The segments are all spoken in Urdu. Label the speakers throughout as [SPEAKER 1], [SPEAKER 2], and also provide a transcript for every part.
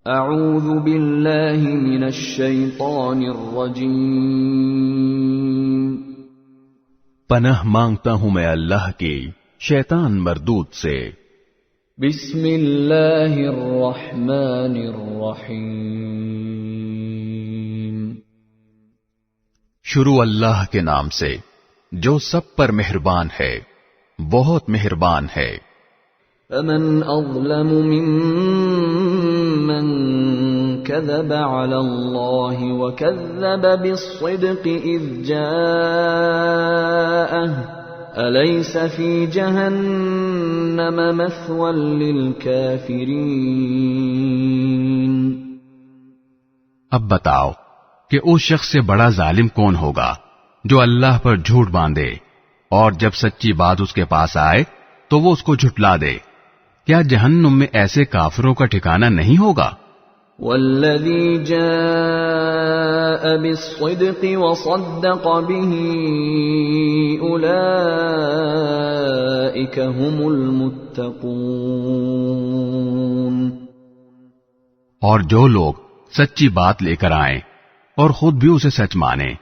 [SPEAKER 1] اعوذ باللہ من الشیطان الرجیم،
[SPEAKER 2] پناہ مانگتا ہوں میں اللہ کی شیطان مردود سے۔
[SPEAKER 1] بسم اللہ الرحمن الرحیم،
[SPEAKER 2] شروع اللہ کے نام سے جو سب پر مہربان ہے، بہت مہربان ہے۔
[SPEAKER 1] فمن اظلم ممن كذب على الله وكذب بالصدق اذ جاءه أليس في جهنم مثوى للكافرين۔
[SPEAKER 2] اب بتاؤ کہ اس شخص سے بڑا ظالم کون ہوگا جو اللہ پر جھوٹ باندھے اور جب سچی بات اس کے پاس آئے تو وہ اس کو جھٹلا دے۔ کیا جہنم میں ایسے کافروں کا ٹھکانہ نہیں ہوگا؟
[SPEAKER 1] والذی جاء بالصدق وصدق به اولئک هم المتقون،
[SPEAKER 2] اور جو لوگ سچی بات لے کر آئیں اور خود بھی اسے سچ مانیں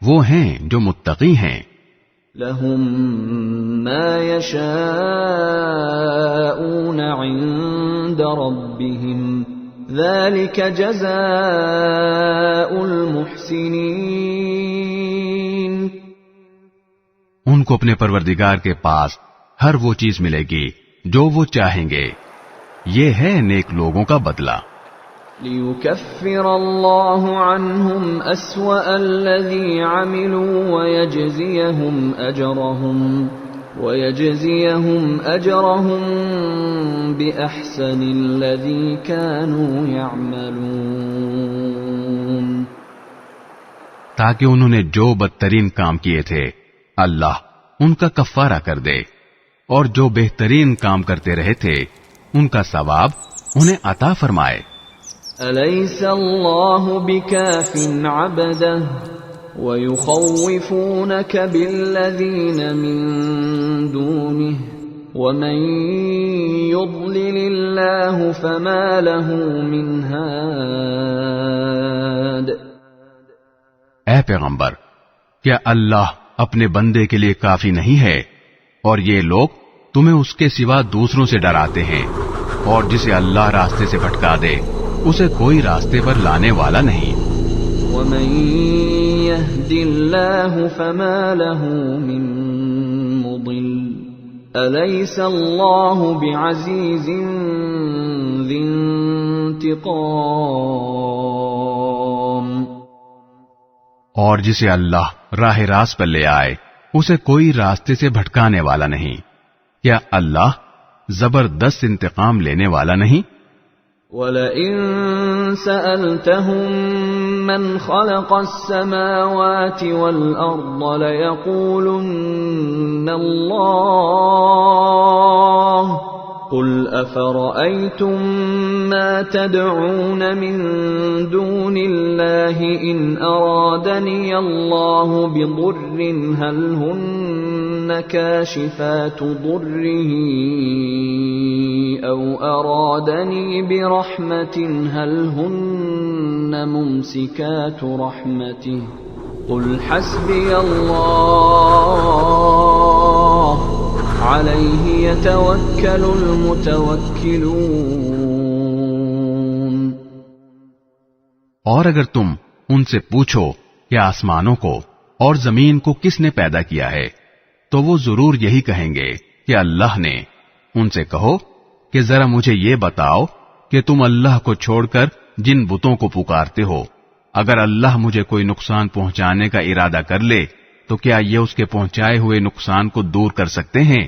[SPEAKER 2] وہ ہیں جو متقی ہیں۔
[SPEAKER 1] لهم ما يشاءون عند ربهم ذلك جزاء المحسنين،
[SPEAKER 2] ان کو اپنے پروردگار کے پاس ہر وہ چیز ملے گی جو وہ چاہیں گے، یہ ہے نیک لوگوں کا بدلہ۔
[SPEAKER 1] لِيُكَفِّرَ اللَّهُ عَنْهُمْ أَسْوَأَ الَّذِي عَمِلُوا وَيَجْزِيَهُمْ أَجْرَهُمْ بِأَحْسَنِ الَّذِي كَانُوا يَعْمَلُونَ،
[SPEAKER 2] تاکہ انہوں نے جو بدترین کام کیے تھے اللہ ان کا کفارہ کر دے، اور جو بہترین کام کرتے رہے تھے ان کا ثواب انہیں عطا فرمائے۔
[SPEAKER 1] أَلَيْسَ اللَّهُ بِكَافٍ عَبْدَهُ وَيُخَوِّفُونَكَ بِالَّذِينَ مِن دُونِهِ وَمَن يُضْلِلِ اللَّهُ فَمَا لَهُ مِنْ هَادٍ۔
[SPEAKER 2] اے پیغمبر، کیا اللہ اپنے بندے کے لیے کافی نہیں ہے؟ اور یہ لوگ تمہیں اس کے سوا دوسروں سے ڈراتے ہیں، اور جسے اللہ راستے سے بھٹکا دے اسے کوئی راستے پر لانے والا نہیں۔
[SPEAKER 1] وَمَن يَهْدِ اللَّهُ فَمَا لَهُ مِن مُضِلٍّ أَلَيْسَ اللَّهُ بِعَزِيزٍ ذِي انتِقَامٍ۔
[SPEAKER 2] اور جسے اللہ راہ راست پر لے آئے اسے کوئی راستے سے بھٹکانے والا نہیں۔ کیا اللہ زبردست انتقام لینے والا نہیں؟
[SPEAKER 1] وَلَئِن سَأَلْتَهُم مَّنْ خَلَقَ السَّمَاوَاتِ وَالْأَرْضَ لَيَقُولُنَّ اللَّهُ قُلْ أَفَرَأَيْتُم مَّا تَدْعُونَ مِن دُونِ اللَّهِ إِنْ أَرَادَنِيَ اللَّهُ بِضُرٍّ هَلْ هُنَّ كَاشِفَاتُ ضُرِّهِ أَوْ أَرَادَنِي بِرَحْمَةٍ هَلْ هُنَّ مُمْسِكَاتُ رَحْمَتِهِ قُلْ حَسْبِيَ اللَّهُ عَلَيْهِ يَتَوَكَّلُ الْمُتَوَكِّلُونَ۔
[SPEAKER 2] اور اگر تم ان سے پوچھو کہ آسمانوں کو اور زمین کو کس نے پیدا کیا ہے تو وہ ضرور یہی کہیں گے کہ اللہ نے۔ ان سے کہو کہ ذرا مجھے یہ بتاؤ کہ تم اللہ کو چھوڑ کر جن بتوں کو پکارتے ہو، اگر اللہ مجھے کوئی نقصان پہنچانے کا ارادہ کر لے تو کیا یہ اس کے پہنچائے ہوئے نقصان کو دور کر سکتے ہیں؟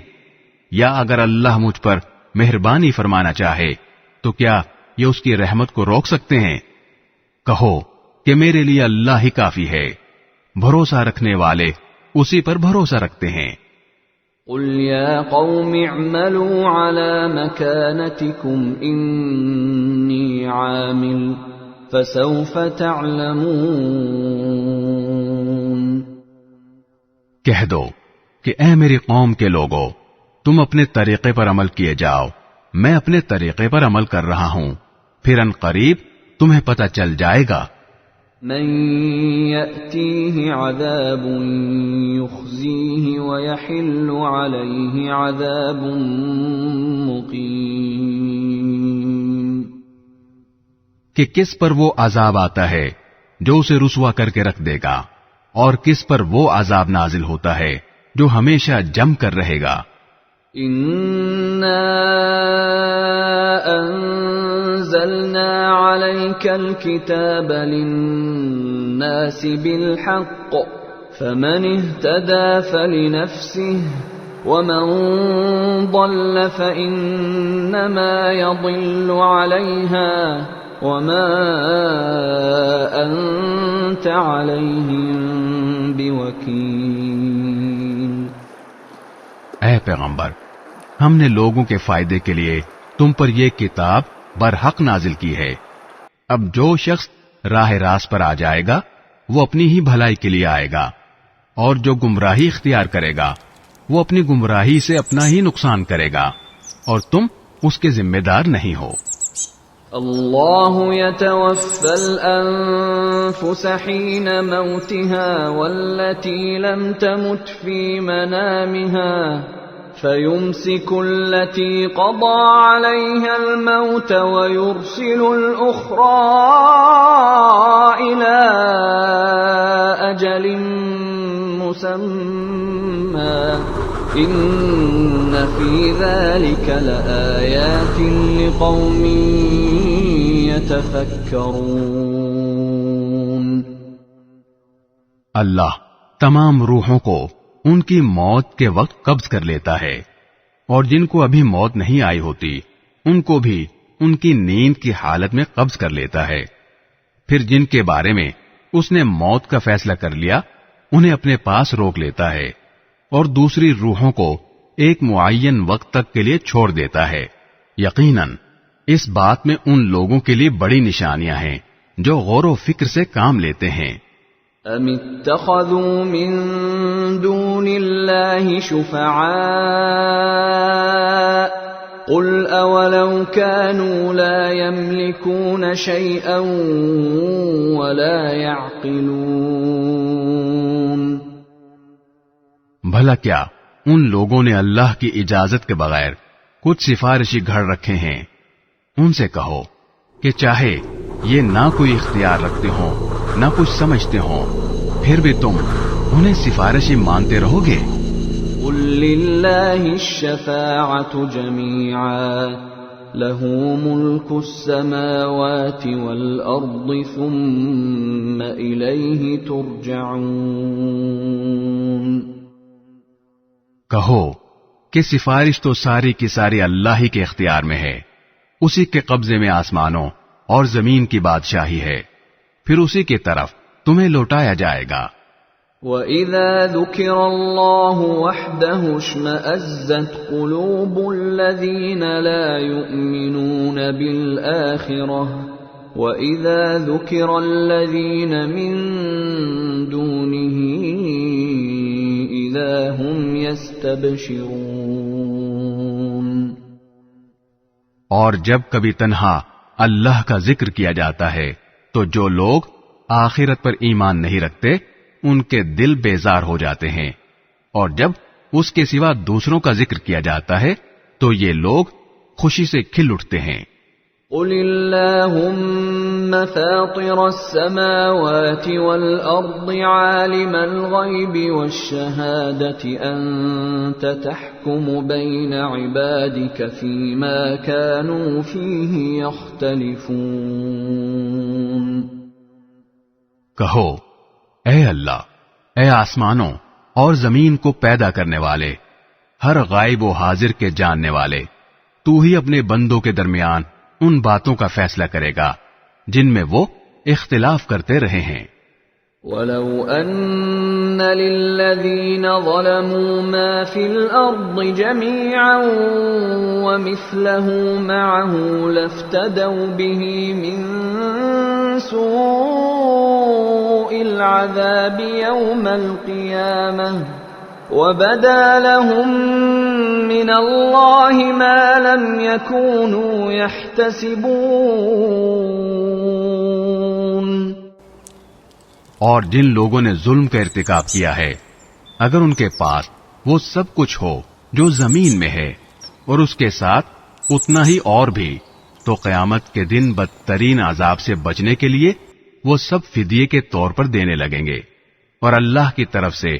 [SPEAKER 2] یا اگر اللہ مجھ پر مہربانی فرمانا چاہے تو کیا یہ اس کی رحمت کو روک سکتے ہیں؟ کہو کہ میرے لیے اللہ ہی کافی ہے، بھروسہ رکھنے والے اسی پر بھروسہ رکھتے ہیں۔
[SPEAKER 1] قُلْ يَا قَوْمِ اعْمَلُوا عَلَى مَكَانَتِكُمْ إِنِّي عَامِلٌ فَسَوْفَ تَعْلَمُونَ۔
[SPEAKER 2] کہہ دو کہ اے میری قوم کے لوگو، تم اپنے طریقے پر عمل کیے جاؤ، میں اپنے طریقے پر عمل کر رہا ہوں، پھر ان قریب تمہیں پتہ چل جائے گا
[SPEAKER 1] من يأتيه عذاب يخزيه ويحل عليه عذاب مقيم
[SPEAKER 2] کہ کس پر وہ عذاب آتا ہے جو اسے رسوا کر کے رکھ دے گا اور کس پر وہ عذاب نازل ہوتا ہے جو ہمیشہ جم کر رہے گا
[SPEAKER 1] إِنَّا أَنزَلْنَا عَلَيْكَ الْكِتَابَ لِلنَّاسِ بِالْحَقِّ فَمَنِ اهْتَدَى فَلِنَفْسِهِ وَمَنْ ضَلَّ فَإِنَّمَا يَضِلُّ عَلَيْهَا وَمَا أَنْتَ عَلَيْهِمْ بِوَكِيلٍ
[SPEAKER 2] اے پیغمبر، ہم نے لوگوں کے فائدے کے لیے تم پر یہ کتاب برحق نازل کی ہے۔ اب جو شخص راہ راست پر آ جائے گا وہ اپنی ہی بھلائی کے لیے آئے گا، اور جو گمراہی اختیار کرے گا وہ اپنی گمراہی سے اپنا ہی نقصان کرے گا، اور تم اس کے ذمہ دار نہیں ہو۔
[SPEAKER 1] اللہ يتوفى الأنفس حين موتها والتي لم تمت في منامها فيمسك التي قضى عليها الموت ويرسل الأخرى إلى أجل مسمى إن في ذلك لآيات لقوم يتفكرون
[SPEAKER 2] اللہ تمام روحوں کو ان کی موت کے وقت قبض کر لیتا ہے، اور جن کو ابھی موت نہیں آئی ہوتی ان کو بھی ان کی نیند کی حالت میں قبض کر لیتا ہے، پھر جن کے بارے میں اس نے موت کا فیصلہ کر لیا انہیں اپنے پاس روک لیتا ہے، اور دوسری روحوں کو ایک معین وقت تک کے لیے چھوڑ دیتا ہے۔ یقیناً اس بات میں ان لوگوں کے لیے بڑی نشانیاں ہیں جو غور و فکر سے کام لیتے ہیں۔
[SPEAKER 1] ام اتخذوا من دون اللہ شفعاء قل اولو كانوا لا يملكون شيئا ولا يعقلون
[SPEAKER 2] بھلا کیا ان لوگوں نے اللہ کی اجازت کے بغیر کچھ سفارشی گھڑ رکھے ہیں؟ ان سے کہو کہ چاہے یہ نہ کوئی اختیار رکھتے ہوں نہ کچھ سمجھتے ہوں، پھر بھی تم انہیں سفارشی مانتے رہو گے؟
[SPEAKER 1] قل للہ الشفاعة جميعا له ملك السماوات والأرض ثم إليه ترجعون
[SPEAKER 2] کہو کہ سفارش تو ساری کی ساری اللہ ہی کے اختیار میں ہے، اسی کے قبضے میں آسمانوں اور زمین کی بادشاہی ہے، پھر اسی کی طرف تمہیں لوٹایا جائے گا۔
[SPEAKER 1] وَإِذَا ذُكِرَ اللَّهُ وَحْدَهُ اشْمَأَزَّتْ قُلُوبُ الَّذِينَ لَا يُؤْمِنُونَ بِالْآخِرَةِ وَإِذَا ذُكِرَ الَّذِينَ مِن دُونِهِ إِذَا هُمْ يَسْتَبْشِرُونَ
[SPEAKER 2] اور جب کبھی تنہا اللہ کا ذکر کیا جاتا ہے تو جو لوگ آخرت پر ایمان نہیں رکھتے ان کے دل بیزار ہو جاتے ہیں، اور جب اس کے سوا دوسروں کا ذکر کیا جاتا ہے تو یہ لوگ خوشی سے کھل اٹھتے ہیں۔
[SPEAKER 1] قل اللهم فاطر السماوات والأرض عالم الغيب والشهادة أنت تحكم بين عبادك فيما كانوا فيه يختلفون
[SPEAKER 2] کہو اے اللہ، اے آسمانوں اور زمین کو پیدا کرنے والے، ہر غائب و حاضر کے جاننے والے، تو ہی اپنے بندوں کے درمیان ان باتوں کا فیصلہ کرے گا جن میں وہ اختلاف کرتے رہے ہیں۔
[SPEAKER 1] وَلَوْ أَنَّ لِلَّذِينَ ظَلَمُوا مَا فِي الْأَرْضِ جَمِيعًا وَمِثْلَهُ مَعَهُ لَافْتَدَوْا بِهِ مِنْ سُوءِ الْعَذَابِ يَوْمَ الْقِيَامَةِ وَبَدَا لَهُم من اللہ ما لم يكونوا يحتسبون.
[SPEAKER 2] اور جن لوگوں نے ظلم کا ارتکاب کیا ہے، اگر ان کے پاس وہ سب کچھ ہو جو زمین میں ہے اور اس کے ساتھ اتنا ہی اور بھی، تو قیامت کے دن بدترین عذاب سے بچنے کے لیے وہ سب فدیے کے طور پر دینے لگیں گے، اور اللہ کی طرف سے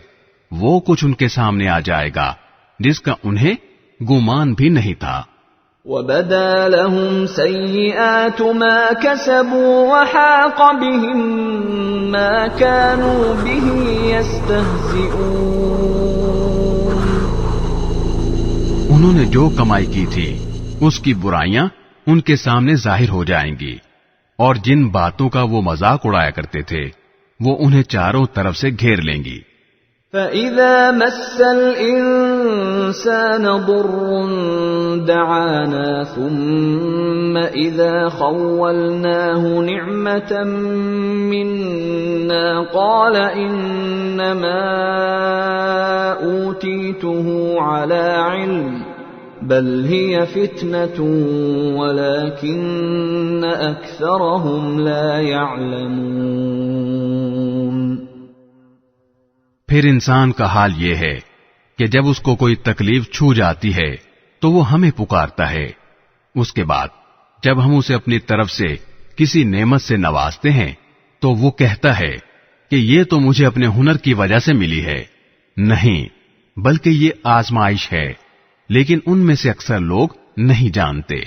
[SPEAKER 2] وہ کچھ ان کے سامنے آ جائے گا جس کا انہیں گمان بھی نہیں تھا.
[SPEAKER 1] وَبَدَا لَهُمْ سَيِّئَاتُ مَا كَسَبُوا وَحَاقَ بِهِمْ مَا كَانُوا بِهِ يَسْتَهْزِئُونَ.
[SPEAKER 2] انہوں نے جو کمائی کی تھی اس کی برائیاں ان کے سامنے ظاہر ہو جائیں گی، اور جن باتوں کا وہ مذاق اڑایا کرتے تھے وہ انہیں چاروں طرف سے گھیر لیں گی.
[SPEAKER 1] فَإِذَا مَسَّ الْإِنسَانَ ضُرٌّ دَعَانَا ثُمَّ إِذَا خَوَّلْنَاهُ نِعْمَةً مِنَّا قَالَ إِنَّمَا أُوتِيتُهُ عَلَى عِلْمٍ بَلْ هِيَ فِتْنَةٌ وَلَكِنَّ أَكْثَرَهُمْ لَا يَعْلَمُونَ.
[SPEAKER 2] پھر انسان کا حال یہ ہے کہ جب اس کو کوئی تکلیف چھو جاتی ہے تو وہ ہمیں پکارتا ہے، اس کے بعد جب ہم اسے اپنی طرف سے کسی نعمت سے نوازتے ہیں تو وہ کہتا ہے کہ یہ تو مجھے اپنے ہنر کی وجہ سے ملی ہے. نہیں، بلکہ یہ آزمائش ہے، لیکن ان میں سے اکثر لوگ نہیں جانتے.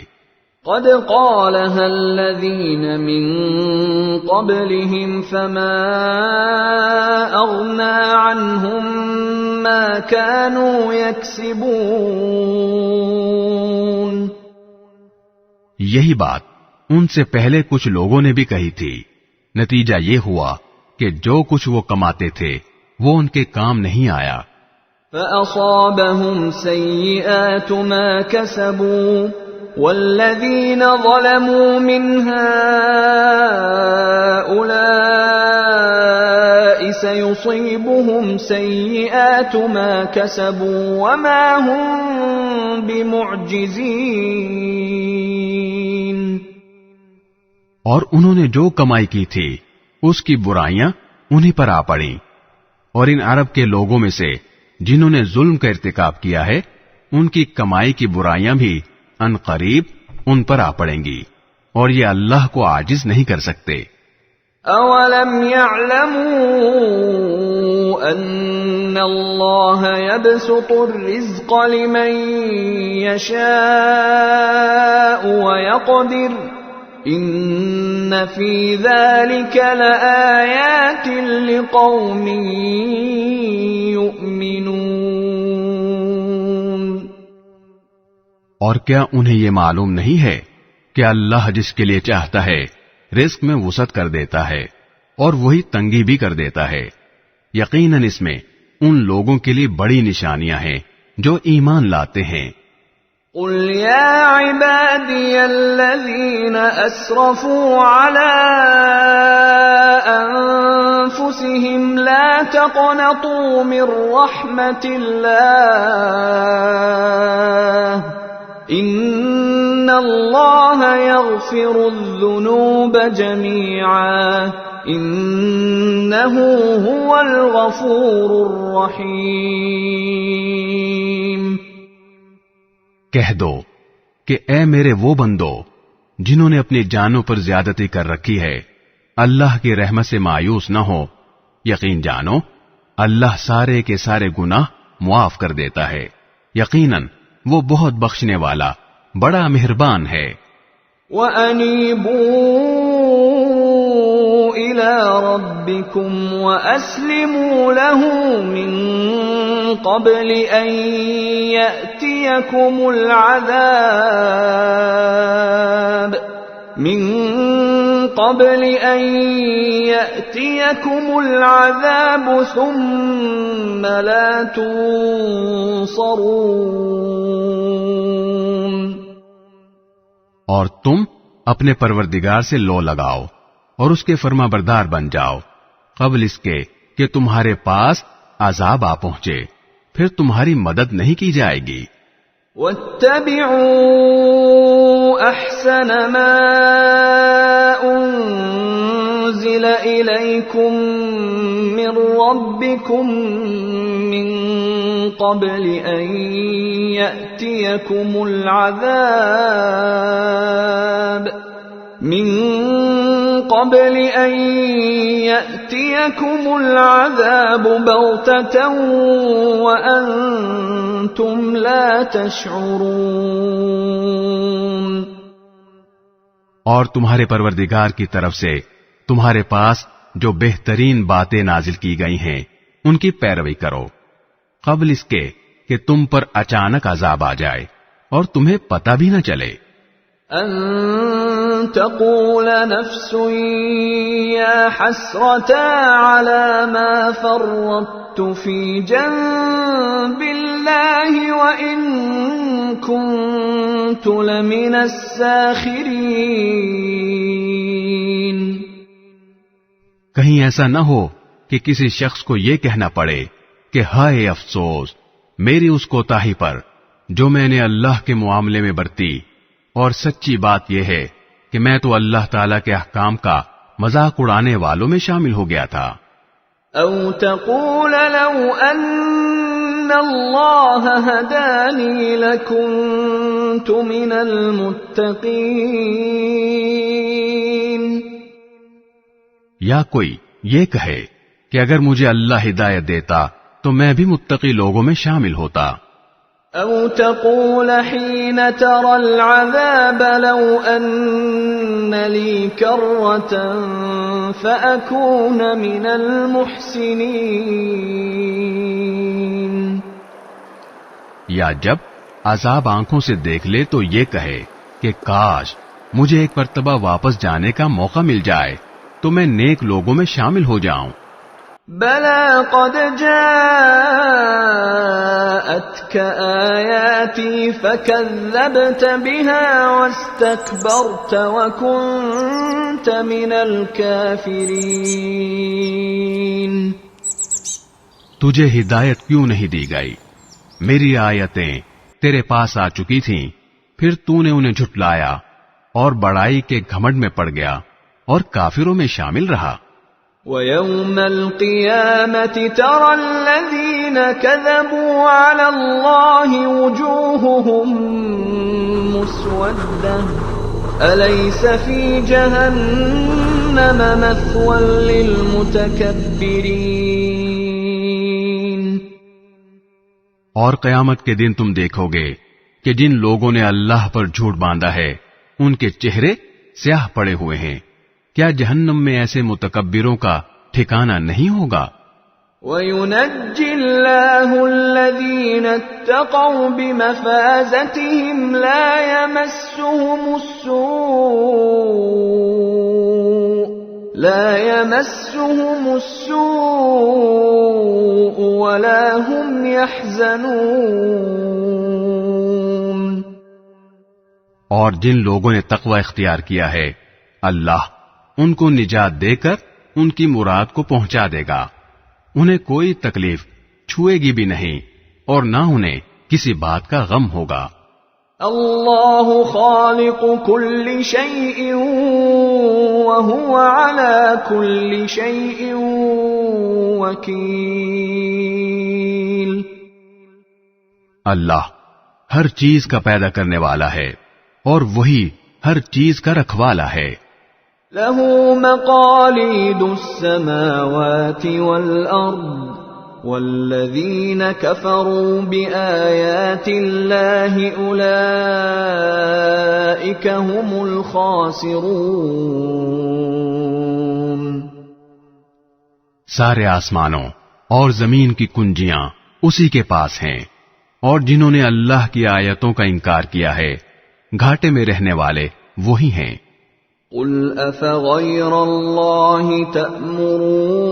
[SPEAKER 1] قد قالها الذين من قبلهم فما أغنى عنهم ما كانوا يكسبون.
[SPEAKER 2] یہی بات ان سے پہلے کچھ لوگوں نے بھی کہی تھی، نتیجہ یہ ہوا کہ جو کچھ وہ کماتے تھے وہ ان کے کام نہیں آیا.
[SPEAKER 1] فأصابهم سيئات ما كسبوا والذين ظلموا من هؤلاء سيصيبهم سيئات ما كسبوا وما هم بمعجزين.
[SPEAKER 2] اور انہوں نے جو کمائی کی تھی اس کی برائیاں انہی پر آ پڑیں، اور ان عرب کے لوگوں میں سے جنہوں نے ظلم کا ارتکاب کیا ہے ان کی کمائی کی برائیاں بھی ان قریب ان پر آ پڑیں گی، اور یہ اللہ کو عاجز نہیں کر سکتے.
[SPEAKER 1] اولم يعلموا ان اللہ يبسط الرزق لمن يشاء ويقدر ان فی ذلک لآیات لقوم یؤمنون.
[SPEAKER 2] اور کیا انہیں یہ معلوم نہیں ہے کہ اللہ جس کے لیے چاہتا ہے رزق میں وسعت کر دیتا ہے اور وہی تنگی بھی کر دیتا ہے. یقیناً اس میں ان لوگوں کے لیے بڑی نشانیاں ہیں جو ایمان لاتے ہیں.
[SPEAKER 1] قل يا عبادي الذين أسرفوا على أنفسهم لا تقنطوا من رحمة الله إن الله يغفر الذنوب جميعا إنه هو الغفور الرحيم.
[SPEAKER 2] کہہ دو کہ اے میرے وہ بندو جنہوں نے اپنی جانوں پر زیادتی کر رکھی ہے، اللہ کی رحمت سے مایوس نہ ہو. یقین جانو اللہ سارے کے سارے گناہ معاف کر دیتا ہے. یقیناً وہ بہت بخشنے والا بڑا مہربان ہے.
[SPEAKER 1] وَأَنِيبُوا إِلَى رَبِّكُمْ وَأَسْلِمُوا لَهُ مِن قَبْلِ أَن يَأْتِيَكُمُ الْعَذَابُ ثُمَّ لَا تُنصَرُونَ.
[SPEAKER 2] اور تم اپنے پروردگار سے لو لگاؤ اور اس کے فرما بردار بن جاؤ قبل اس کے کہ تمہارے پاس عذاب آ پہنچے، پھر تمہاری مدد نہیں کی جائے گی.
[SPEAKER 1] واتبعوا أحسن ما أنزل إليكم من ربكم من قبل أن يأتيكم العذاب بغتة وأنتم لا تشعرون۔
[SPEAKER 2] اور تمہارے پروردگار کی طرف سے تمہارے پاس جو بہترین باتیں نازل کی گئی ہیں ان کی پیروی کرو، قبل اس کے کہ تم پر اچانک عذاب آ جائے اور تمہیں پتہ بھی نہ چلے۔
[SPEAKER 1] ان تقول نفس یا حسرتا علی ما فرطت فی جنب اللہ وان کنت لمن الساخرین۔
[SPEAKER 2] کہیں ایسا نہ ہو کہ کسی شخص کو یہ کہنا پڑے کہ ہائے افسوس میری اس کوتاہی پر جو میں نے اللہ کے معاملے میں برتی، اور سچی بات یہ ہے کہ میں تو اللہ تعالیٰ کے احکام کا مذاق اڑانے والوں میں شامل ہو گیا تھا۔
[SPEAKER 1] او تقول لو ان اللہ ہدانی لکنت من المتقین۔
[SPEAKER 2] یا کوئی یہ کہے کہ اگر مجھے اللہ ہدایت دیتا تو میں بھی متقی لوگوں میں شامل ہوتا۔
[SPEAKER 1] او تقول حين ترى العذاب لو ان لي كرة فأكون من المحسنين۔
[SPEAKER 2] یا جب عذاب آنکھوں سے دیکھ لے تو یہ کہے کہ کاش مجھے ایک مرتبہ واپس جانے کا موقع مل جائے تو میں نیک لوگوں میں شامل ہو جاؤں۔
[SPEAKER 1] بلى قد جاءتك آياتي فكذبت بها واستكبرت وكنت من الكافرين۔
[SPEAKER 2] تجھے ہدایت کیوں نہیں دی گئی؟ میری آیتیں تیرے پاس آ چکی تھیں، پھر تو نے انہیں جھٹلایا اور بڑائی کے گھمنڈ میں پڑ گیا اور کافروں میں شامل رہا۔
[SPEAKER 1] وَيَوْمَ الْقِيَامَةِ تَرَى الَّذِينَ كَذَبُوا عَلَى اللَّهِ وُجُوهُهُمْ مُسْوَدَّةٌ أَلَيْسَ فِي جَهَنَّمَ مَثْوًى لِلْمُتَكَبِّرِينَ۔
[SPEAKER 2] اور قیامت کے دن تم دیکھو گے کہ جن لوگوں نے اللہ پر جھوٹ باندھا ہے ان کے چہرے سیاہ پڑے ہوئے ہیں، کیا جہنم میں ایسے متکبروں کا ٹھکانہ نہیں ہوگا؟
[SPEAKER 1] وَيُنَجِّي اللَّهُ الَّذِينَ اتَّقَوْا بِمَفَازَتِهِمْ لَا يَمَسُّهُمُ السُّوءُ وَلَا هُمْ يَحْزَنُونَ۔
[SPEAKER 2] اور جن لوگوں نے تقوی اختیار کیا ہے اللہ ان کو نجات دے کر ان کی مراد کو پہنچا دے گا، انہیں کوئی تکلیف چھوئے گی بھی نہیں اور نہ انہیں کسی بات کا غم ہوگا۔
[SPEAKER 1] اللہ خالق کل شیء وہو علی کل شیء وکیل۔
[SPEAKER 2] اللہ ہر چیز کا پیدا کرنے والا ہے اور وہی ہر چیز کا رکھوالا ہے۔
[SPEAKER 1] لَهُ مَقَالِيدُ السَّمَاوَاتِ وَالْأَرْضِ وَالَّذِينَ كَفَرُوا بِآيَاتِ اللَّهِ أُولَئِكَ هُمُ الْخَاسِرُونَ۔
[SPEAKER 2] سارے آسمانوں اور زمین کی کنجیاں اسی کے پاس ہیں، اور جنہوں نے اللہ کی آیتوں کا انکار کیا ہے گھاٹے میں رہنے والے وہی ہیں۔
[SPEAKER 1] قُلْ أَفَغَيْرَ اللَّهِ تَأْمُرُونِّي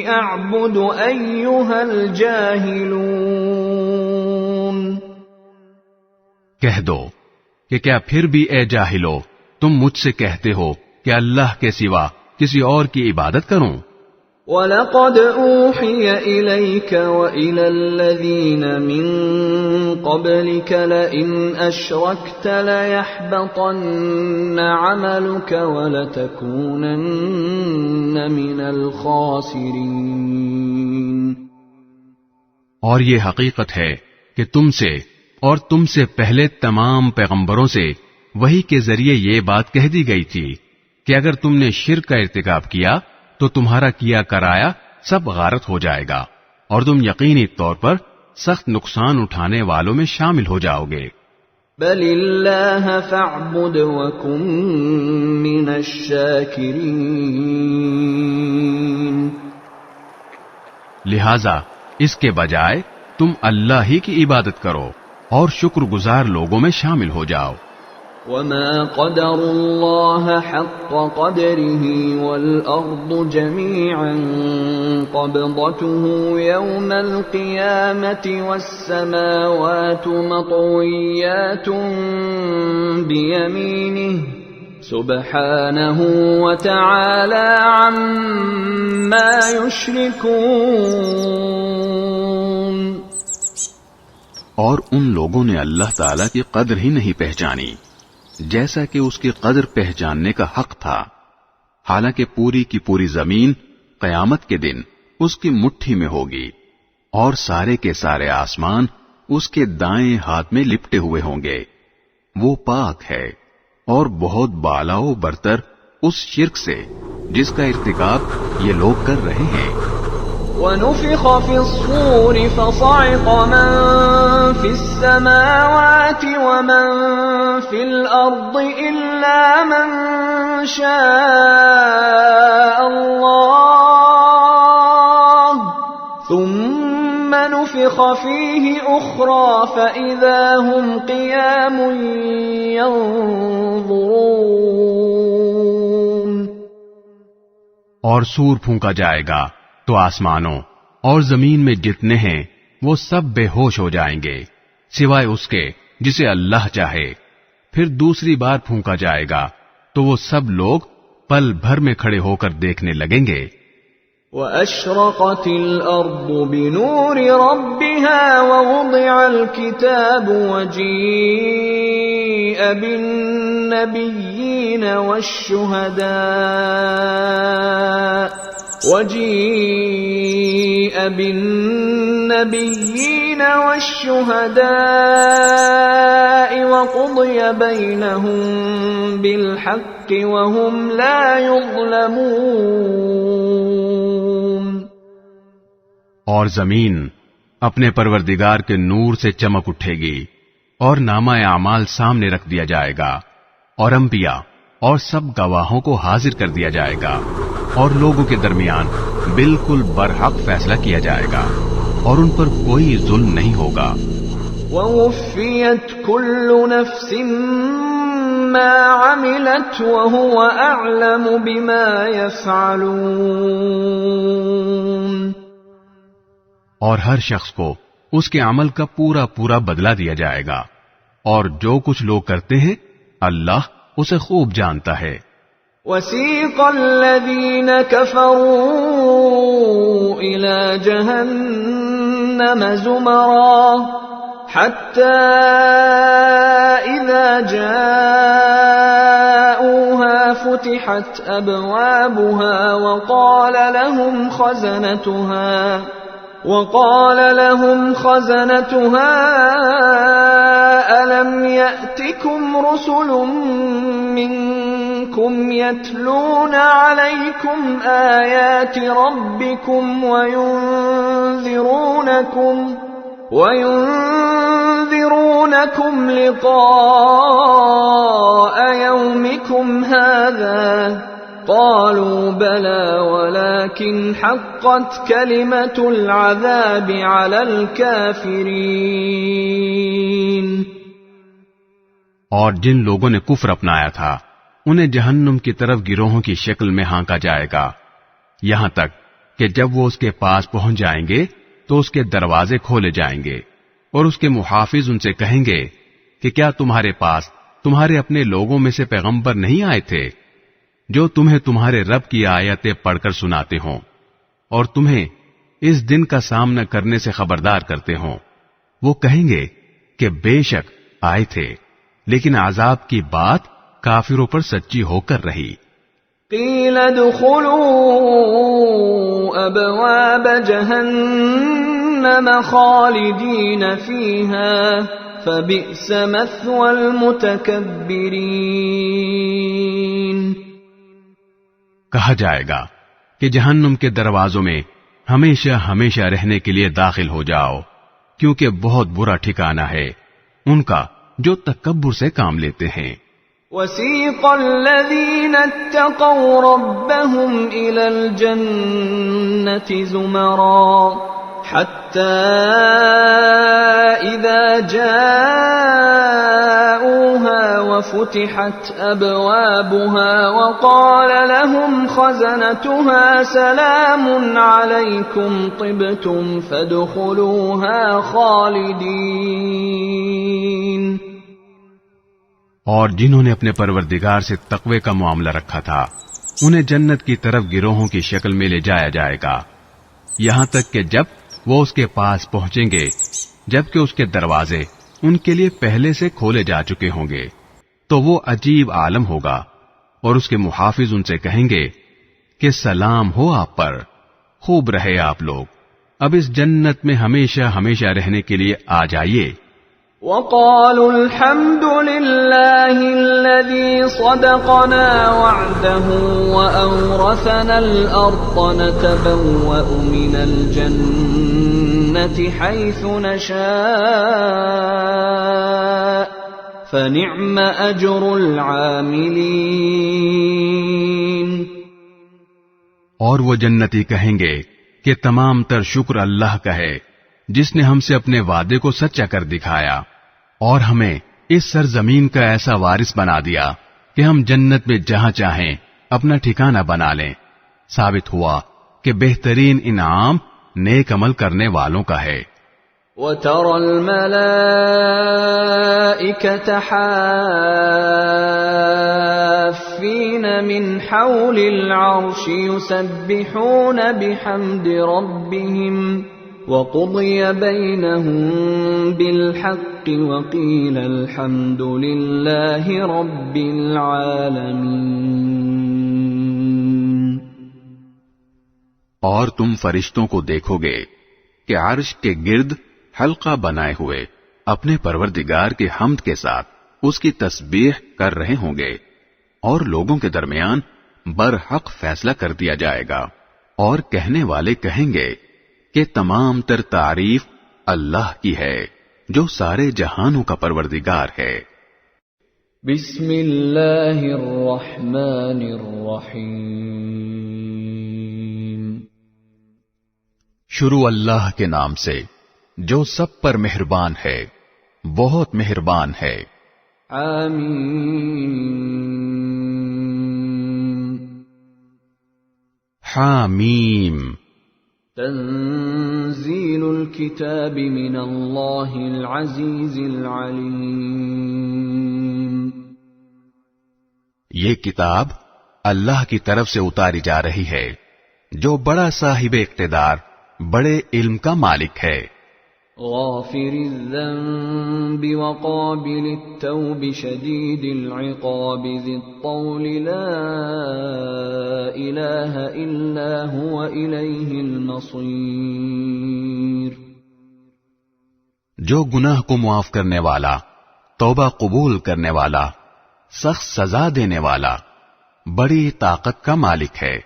[SPEAKER 1] أَعْبُدُ أَيُّهَا الْجَاهِلُونَ۔
[SPEAKER 2] کہہ دو کہ کیا پھر بھی اے جاہلو تم مجھ سے کہتے ہو کہ اللہ کے سوا کسی اور کی عبادت کروں؟
[SPEAKER 1] وَلَقَدْ أُوحِيَ إِلَيْكَ وَإِلَى الَّذِينَ مِن قَبْلِكَ لَئِنْ أَشْرَكْتَ لَيَحْبَطَنَّ عَمَلُكَ وَلَتَكُونَنَّ مِنَ الْخَاسِرِينَ۔
[SPEAKER 2] اور یہ حقیقت ہے کہ تم سے اور تم سے پہلے تمام پیغمبروں سے وحی کے ذریعے یہ بات کہہ دی گئی تھی کہ اگر تم نے شرک کا ارتکاب کیا تو تمہارا کیا کرایا سب غارت ہو جائے گا اور تم یقینی طور پر سخت نقصان اٹھانے والوں میں شامل ہو جاؤ گے۔
[SPEAKER 1] بل اللہ فاعبد وکن من الشاکرین،
[SPEAKER 2] لہذا اس کے بجائے تم اللہ ہی کی عبادت کرو اور شکر گزار لوگوں میں شامل ہو جاؤ۔
[SPEAKER 1] وما قدر اللہ حق قدره والارض جميعا قبضته يوم القيامة والسماوات مطويات بيمينه سبحانه وتعالى عما يشركون۔
[SPEAKER 2] اور ان لوگوں نے اللہ تعالیٰ کی قدر ہی نہیں پہچانی جیسا کہ اس کی قدر پہچاننے کا حق تھا، حالانکہ پوری کی پوری زمین قیامت کے دن اس کی مٹھی میں ہوگی اور سارے کے سارے آسمان اس کے دائیں ہاتھ میں لپٹے ہوئے ہوں گے۔ وہ پاک ہے اور بہت بالا و برتر اس شرک سے جس کا ارتکاب یہ لوگ کر رہے ہیں۔
[SPEAKER 1] وَنُفِخَ فِي الصُّورِ فَصَعِقَ مَن فِي السَّمَاوَاتِ وَمَن فِي الْأَرْضِ إِلَّا مَن شَاءَ اللَّهُ ثُمَّ نُفِخَ فِيهِ أُخْرَى فَإِذَا هُمْ قِيَامٌ يَنظُرُونَ۔
[SPEAKER 2] اور سور پھونکا جائے گا تو آسمانوں اور زمین میں جتنے ہیں وہ سب بے ہوش ہو جائیں گے سوائے اس کے جسے اللہ چاہے۔ پھر دوسری بار پھونکا جائے گا تو وہ سب لوگ پل بھر میں کھڑے ہو کر دیکھنے لگیں گے۔
[SPEAKER 1] وَأَشْرَقَتِ الْأَرْضُ بِنُورِ رَبِّهَا وَوُضِعَ الْكِتَابُ وَجِيءَ بِالنَّبِيِّينَ والشهداء وقضي بينهم بالحق وهم لا يظلمون۔
[SPEAKER 2] اور زمین اپنے پروردگار کے نور سے چمک اٹھے گی اور نامہ اعمال سامنے رکھ دیا جائے گا اور انبیاء اور سب گواہوں کو حاضر کر دیا جائے گا اور لوگوں کے درمیان بالکل برحق فیصلہ کیا جائے گا اور ان پر کوئی ظلم نہیں ہوگا۔
[SPEAKER 1] وَوُفِّيَتْ كُلُّ نَفْسٍ مَّا عَمِلَتْ وَهُوَ أَعْلَمُ بِمَا يَفْعَلُونَ۔
[SPEAKER 2] اور ہر شخص کو اس کے عمل کا پورا پورا بدلہ دیا جائے گا اور جو کچھ لوگ کرتے ہیں اللہ اسے خوب جانتا ہے۔
[SPEAKER 1] وَسِيقَ الَّذِينَ كَفَرُوا إِلَى جَهَنَّمَ زُمَرًا حَتَّى إِذَا جَاءُوهَا فُتِحَتْ أَبْوَابُهَا وقال لهم خزنتها ألم يأتكم رسل منكم يتلون عليكم آيات ربكم وينذرونكم لقاء يومكم هذا؟ قالوا بلى ولكن حقت كلمة العذاب على الكافرين۔
[SPEAKER 2] اور جن لوگوں نے کفر اپنایا تھا انہیں جہنم کی طرف گروہوں کی شکل میں ہانکا جائے گا یہاں تک کہ جب وہ اس کے پاس پہنچ جائیں گے تو اس کے دروازے کھولے جائیں گے اور اس کے محافظ ان سے کہیں گے کہ کیا تمہارے پاس تمہارے اپنے لوگوں میں سے پیغمبر نہیں آئے تھے جو تمہیں تمہارے رب کی آیتیں پڑھ کر سناتے ہوں؟ اور تمہیں اس دن کا سامنا کرنے سے خبردار کرتے ہوں. وہ کہیں گے کہ بے شک آئے تھے، لیکن عذاب کی بات کافروں پر سچی ہو کر رہی.
[SPEAKER 1] قیل ادخلوا ابواب جہنم خالدین فیہا فبئس مثوى المتکبرین.
[SPEAKER 2] کہا جائے گا کہ جہنم کے دروازوں میں ہمیشہ ہمیشہ رہنے کے لیے داخل ہو جاؤ، کیونکہ بہت برا ٹھکانہ ہے ان کا جو تکبر سے کام لیتے ہیں.
[SPEAKER 1] وسیق الذین اتقوا ربهم الى الجنة زمرا حتى اذا جاءوها وفتحت ابوابها وقال لهم خزنتها سلام عليكم طبتم فادخلوها خالدین.
[SPEAKER 2] اور جنہوں نے اپنے پروردگار سے تقوی کا معاملہ رکھا تھا انہیں جنت کی طرف گروہوں کی شکل میں لے جایا جائے گا، یہاں تک کہ جب وہ اس کے پاس پہنچیں گے جبکہ اس کے دروازے ان کے لیے پہلے سے کھولے جا چکے ہوں گے، تو وہ عجیب عالم ہوگا اور اس کے محافظ ان سے کہیں گے کہ سلام ہو آپ پر، خوب رہے آپ لوگ، اب اس جنت میں ہمیشہ ہمیشہ رہنے کے لیے آ جائیے.
[SPEAKER 1] وقالوا الحمد لله الذي صدقنا وعده وأورثنا الأرض نتبوأ من الجنة حيث نشاء فنعم أجر العاملين.
[SPEAKER 2] اور وہ جنتی کہیں گے کہ تمام تر شکر اللہ کا ہے جس نے ہم سے اپنے وعدے کو سچا کر دکھایا اور ہمیں اس سرزمین کا ایسا وارث بنا دیا کہ ہم جنت میں جہاں چاہیں اپنا ٹھکانہ بنا لیں. ثابت ہوا کہ بہترین انعام نیک عمل کرنے والوں کا ہے.
[SPEAKER 1] وَتَرَى الْمَلَائِكَةَ حَافِّينَ مِنْ حَوْلِ الْعَرْشِ يُسَبِّحُونَ بِحَمْدِ رَبِّهِمْ وَقُضِيَ بَيْنَهُم بِالْحَقِّ وَقِيلَ الْحَمْدُ لِلَّهِ رَبِّ الْعَالَمِينَ.
[SPEAKER 2] اور تم فرشتوں کو دیکھو گے کہ عرش کے گرد حلقہ بنائے ہوئے اپنے پروردگار کے حمد کے ساتھ اس کی تسبیح کر رہے ہوں گے، اور لوگوں کے درمیان برحق فیصلہ کر دیا جائے گا، اور کہنے والے کہیں گے کہ تمام تر تعریف اللہ کی ہے جو سارے جہانوں کا پروردگار ہے.
[SPEAKER 1] بسم اللہ الرحمن الرحیم.
[SPEAKER 2] شروع اللہ کے نام سے جو سب پر مہربان ہے، بہت مہربان ہے.
[SPEAKER 1] آمین.
[SPEAKER 2] حامیم.
[SPEAKER 1] تنزیل الکتاب من اللہ العزیز العلیم.
[SPEAKER 2] یہ کتاب اللہ کی طرف سے اتاری جا رہی ہے جو بڑا صاحب اقتدار، بڑے علم کا مالک ہے.
[SPEAKER 1] غافر الذنب وقابل التوب شدید العقاب ذی الطول لا الہ الا هو الیہ المصیر.
[SPEAKER 2] جو گناہ کو معاف کرنے والا، توبہ قبول کرنے والا، سخت سزا دینے والا، بڑی طاقت کا مالک ہے،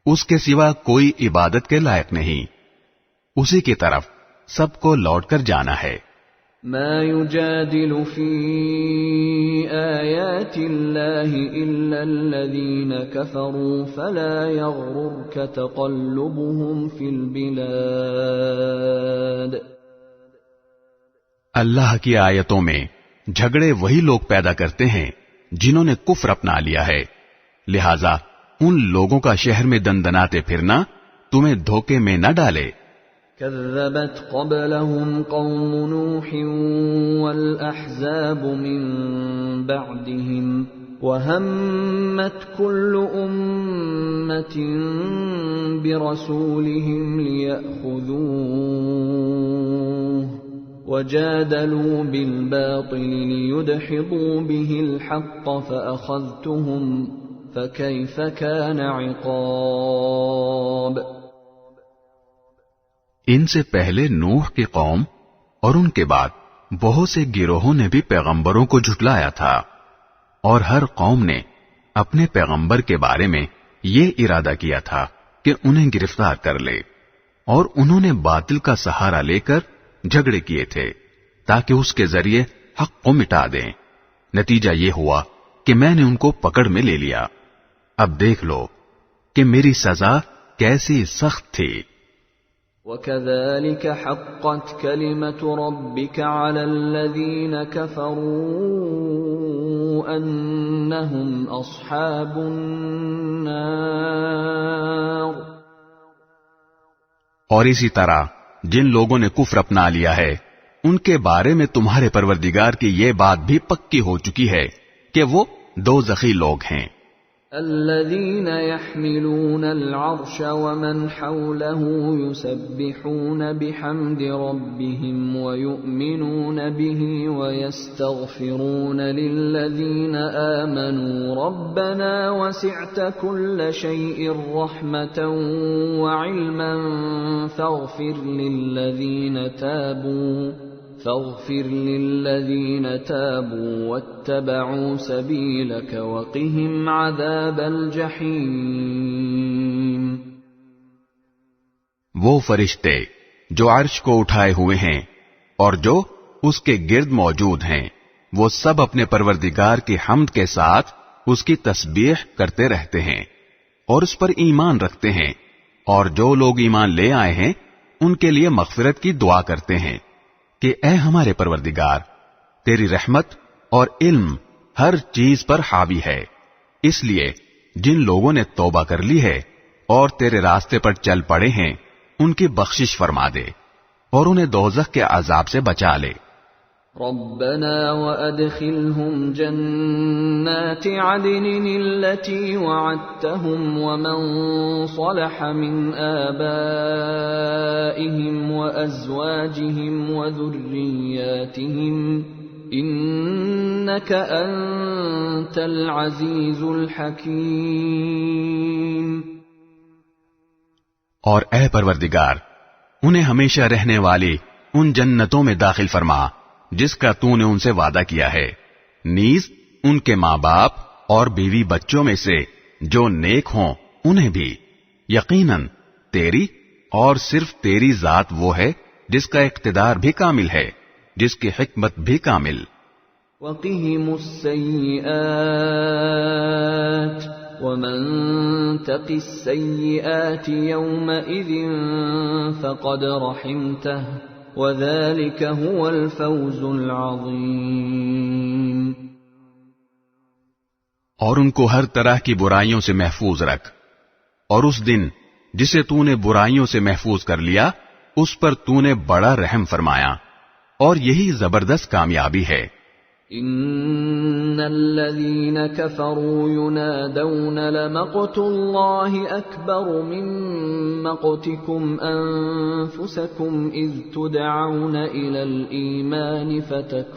[SPEAKER 2] اس کے سوا کوئی عبادت کے لائق نہیں، اسی کی طرف سب کو لوٹ کر جانا ہے.
[SPEAKER 1] ما يجادل في آيات الله إلا الذين كفروا فلا يغررك تقلبهم في البلاد.
[SPEAKER 2] اللہ کی آیتوں میں جھگڑے وہی لوگ پیدا کرتے ہیں جنہوں نے کفر اپنا لیا ہے، لہذا ان لوگوں کا شہر میں دندناتے پھرنا تمہیں دھوکے میں نہ ڈالے.
[SPEAKER 1] كذبت قبلهم قوم نوح والأحزاب من بعدهم وَهَمَّتْ كُلُّ أُمَّةٍ بِرَسُولِهِمْ لِيَأْخُذُوهُ وَجَادَلُوا بِالْبَاطِلِ لِيُدْحِضُوا بِهِ الْحَقَّ فَأَخَذْتُهُمْ فَكَيْفَ كَانَ عِقَابِ۔
[SPEAKER 2] ان سے پہلے نوح کی قوم اور ان کے بعد بہت سے گروہوں نے بھی پیغمبروں کو جھٹلایا تھا، اور ہر قوم نے اپنے پیغمبر کے بارے میں یہ ارادہ کیا تھا کہ انہیں گرفتار کر لے، اور انہوں نے باطل کا سہارا لے کر جھگڑے کیے تھے تاکہ اس کے ذریعے حق کو مٹا دیں۔ نتیجہ یہ ہوا کہ میں نے ان کو پکڑ میں لے لیا۔ اب دیکھ لو کہ میری سزا کیسی سخت تھی۔
[SPEAKER 1] وَكَذَلِكَ حَقَّتْ كَلِمَةُ رَبِّكَ عَلَى الَّذِينَ كَفَرُوا أَنَّهُمْ أَصْحَابُ النَّارِ۔
[SPEAKER 2] اور اسی طرح جن لوگوں نے کفر اپنا لیا ہے ان کے بارے میں تمہارے پروردگار کی یہ بات بھی پکی ہو چکی ہے کہ وہ دوزخی لوگ ہیں۔
[SPEAKER 1] الذين يحملون العرش ومن حوله يسبحون بحمد ربهم ويؤمنون به ويستغفرون للذين آمنوا ربنا وسعت كل شيء رحمة وعلما فاغفر للذين تابوا واتبعوا سبيلك وقهم عذاب الجحيم۔
[SPEAKER 2] وہ فرشتے جو عرش کو اٹھائے ہوئے ہیں اور جو اس کے گرد موجود ہیں، وہ سب اپنے پروردگار کی حمد کے ساتھ اس کی تسبیح کرتے رہتے ہیں اور اس پر ایمان رکھتے ہیں، اور جو لوگ ایمان لے آئے ہیں ان کے لیے مغفرت کی دعا کرتے ہیں کہ اے ہمارے پروردگار، تیری رحمت اور علم ہر چیز پر حاوی ہے، اس لیے جن لوگوں نے توبہ کر لی ہے اور تیرے راستے پر چل پڑے ہیں ان کی بخشش فرما دے اور انہیں دوزخ کے عذاب سے بچا لے۔
[SPEAKER 1] ربنا وادخلهم جنات عدن التي وعدتهم ومن صلح من آبائهم وأزواجهم وذرياتهم إنك أنت العزيز الحكيم۔
[SPEAKER 2] اور اے پروردگار، انہیں ہمیشہ رہنے والی ان جنتوں میں داخل فرما جس کا تو نے ان سے وعدہ کیا ہے، نیز ان کے ماں باپ اور بیوی بچوں میں سے جو نیک ہوں انہیں بھی۔ یقیناً تیری اور صرف تیری ذات وہ ہے جس کا اقتدار بھی کامل ہے، جس کی حکمت بھی کامل۔
[SPEAKER 1] وَقِهِمُ السَّيِّئَاتِ وَمَن تَقِ السَّيِّئَاتِ يَوْمَئِذٍ فَقَدْ رَحِمْتَهُ وَذَلِكَ هُوَ الْفَوْزُ الْعَظِيمُ۔
[SPEAKER 2] اور ان کو ہر طرح کی برائیوں سے محفوظ رکھ، اور اس دن جسے تو نے برائیوں سے محفوظ کر لیا اس پر تو نے بڑا رحم فرمایا، اور یہی زبردست کامیابی ہے۔
[SPEAKER 1] ان الذين كفروا ينادون لمقت الله اكبر من مقتكم انفسكم اذ تدعون الى الايمان فتكفرون۔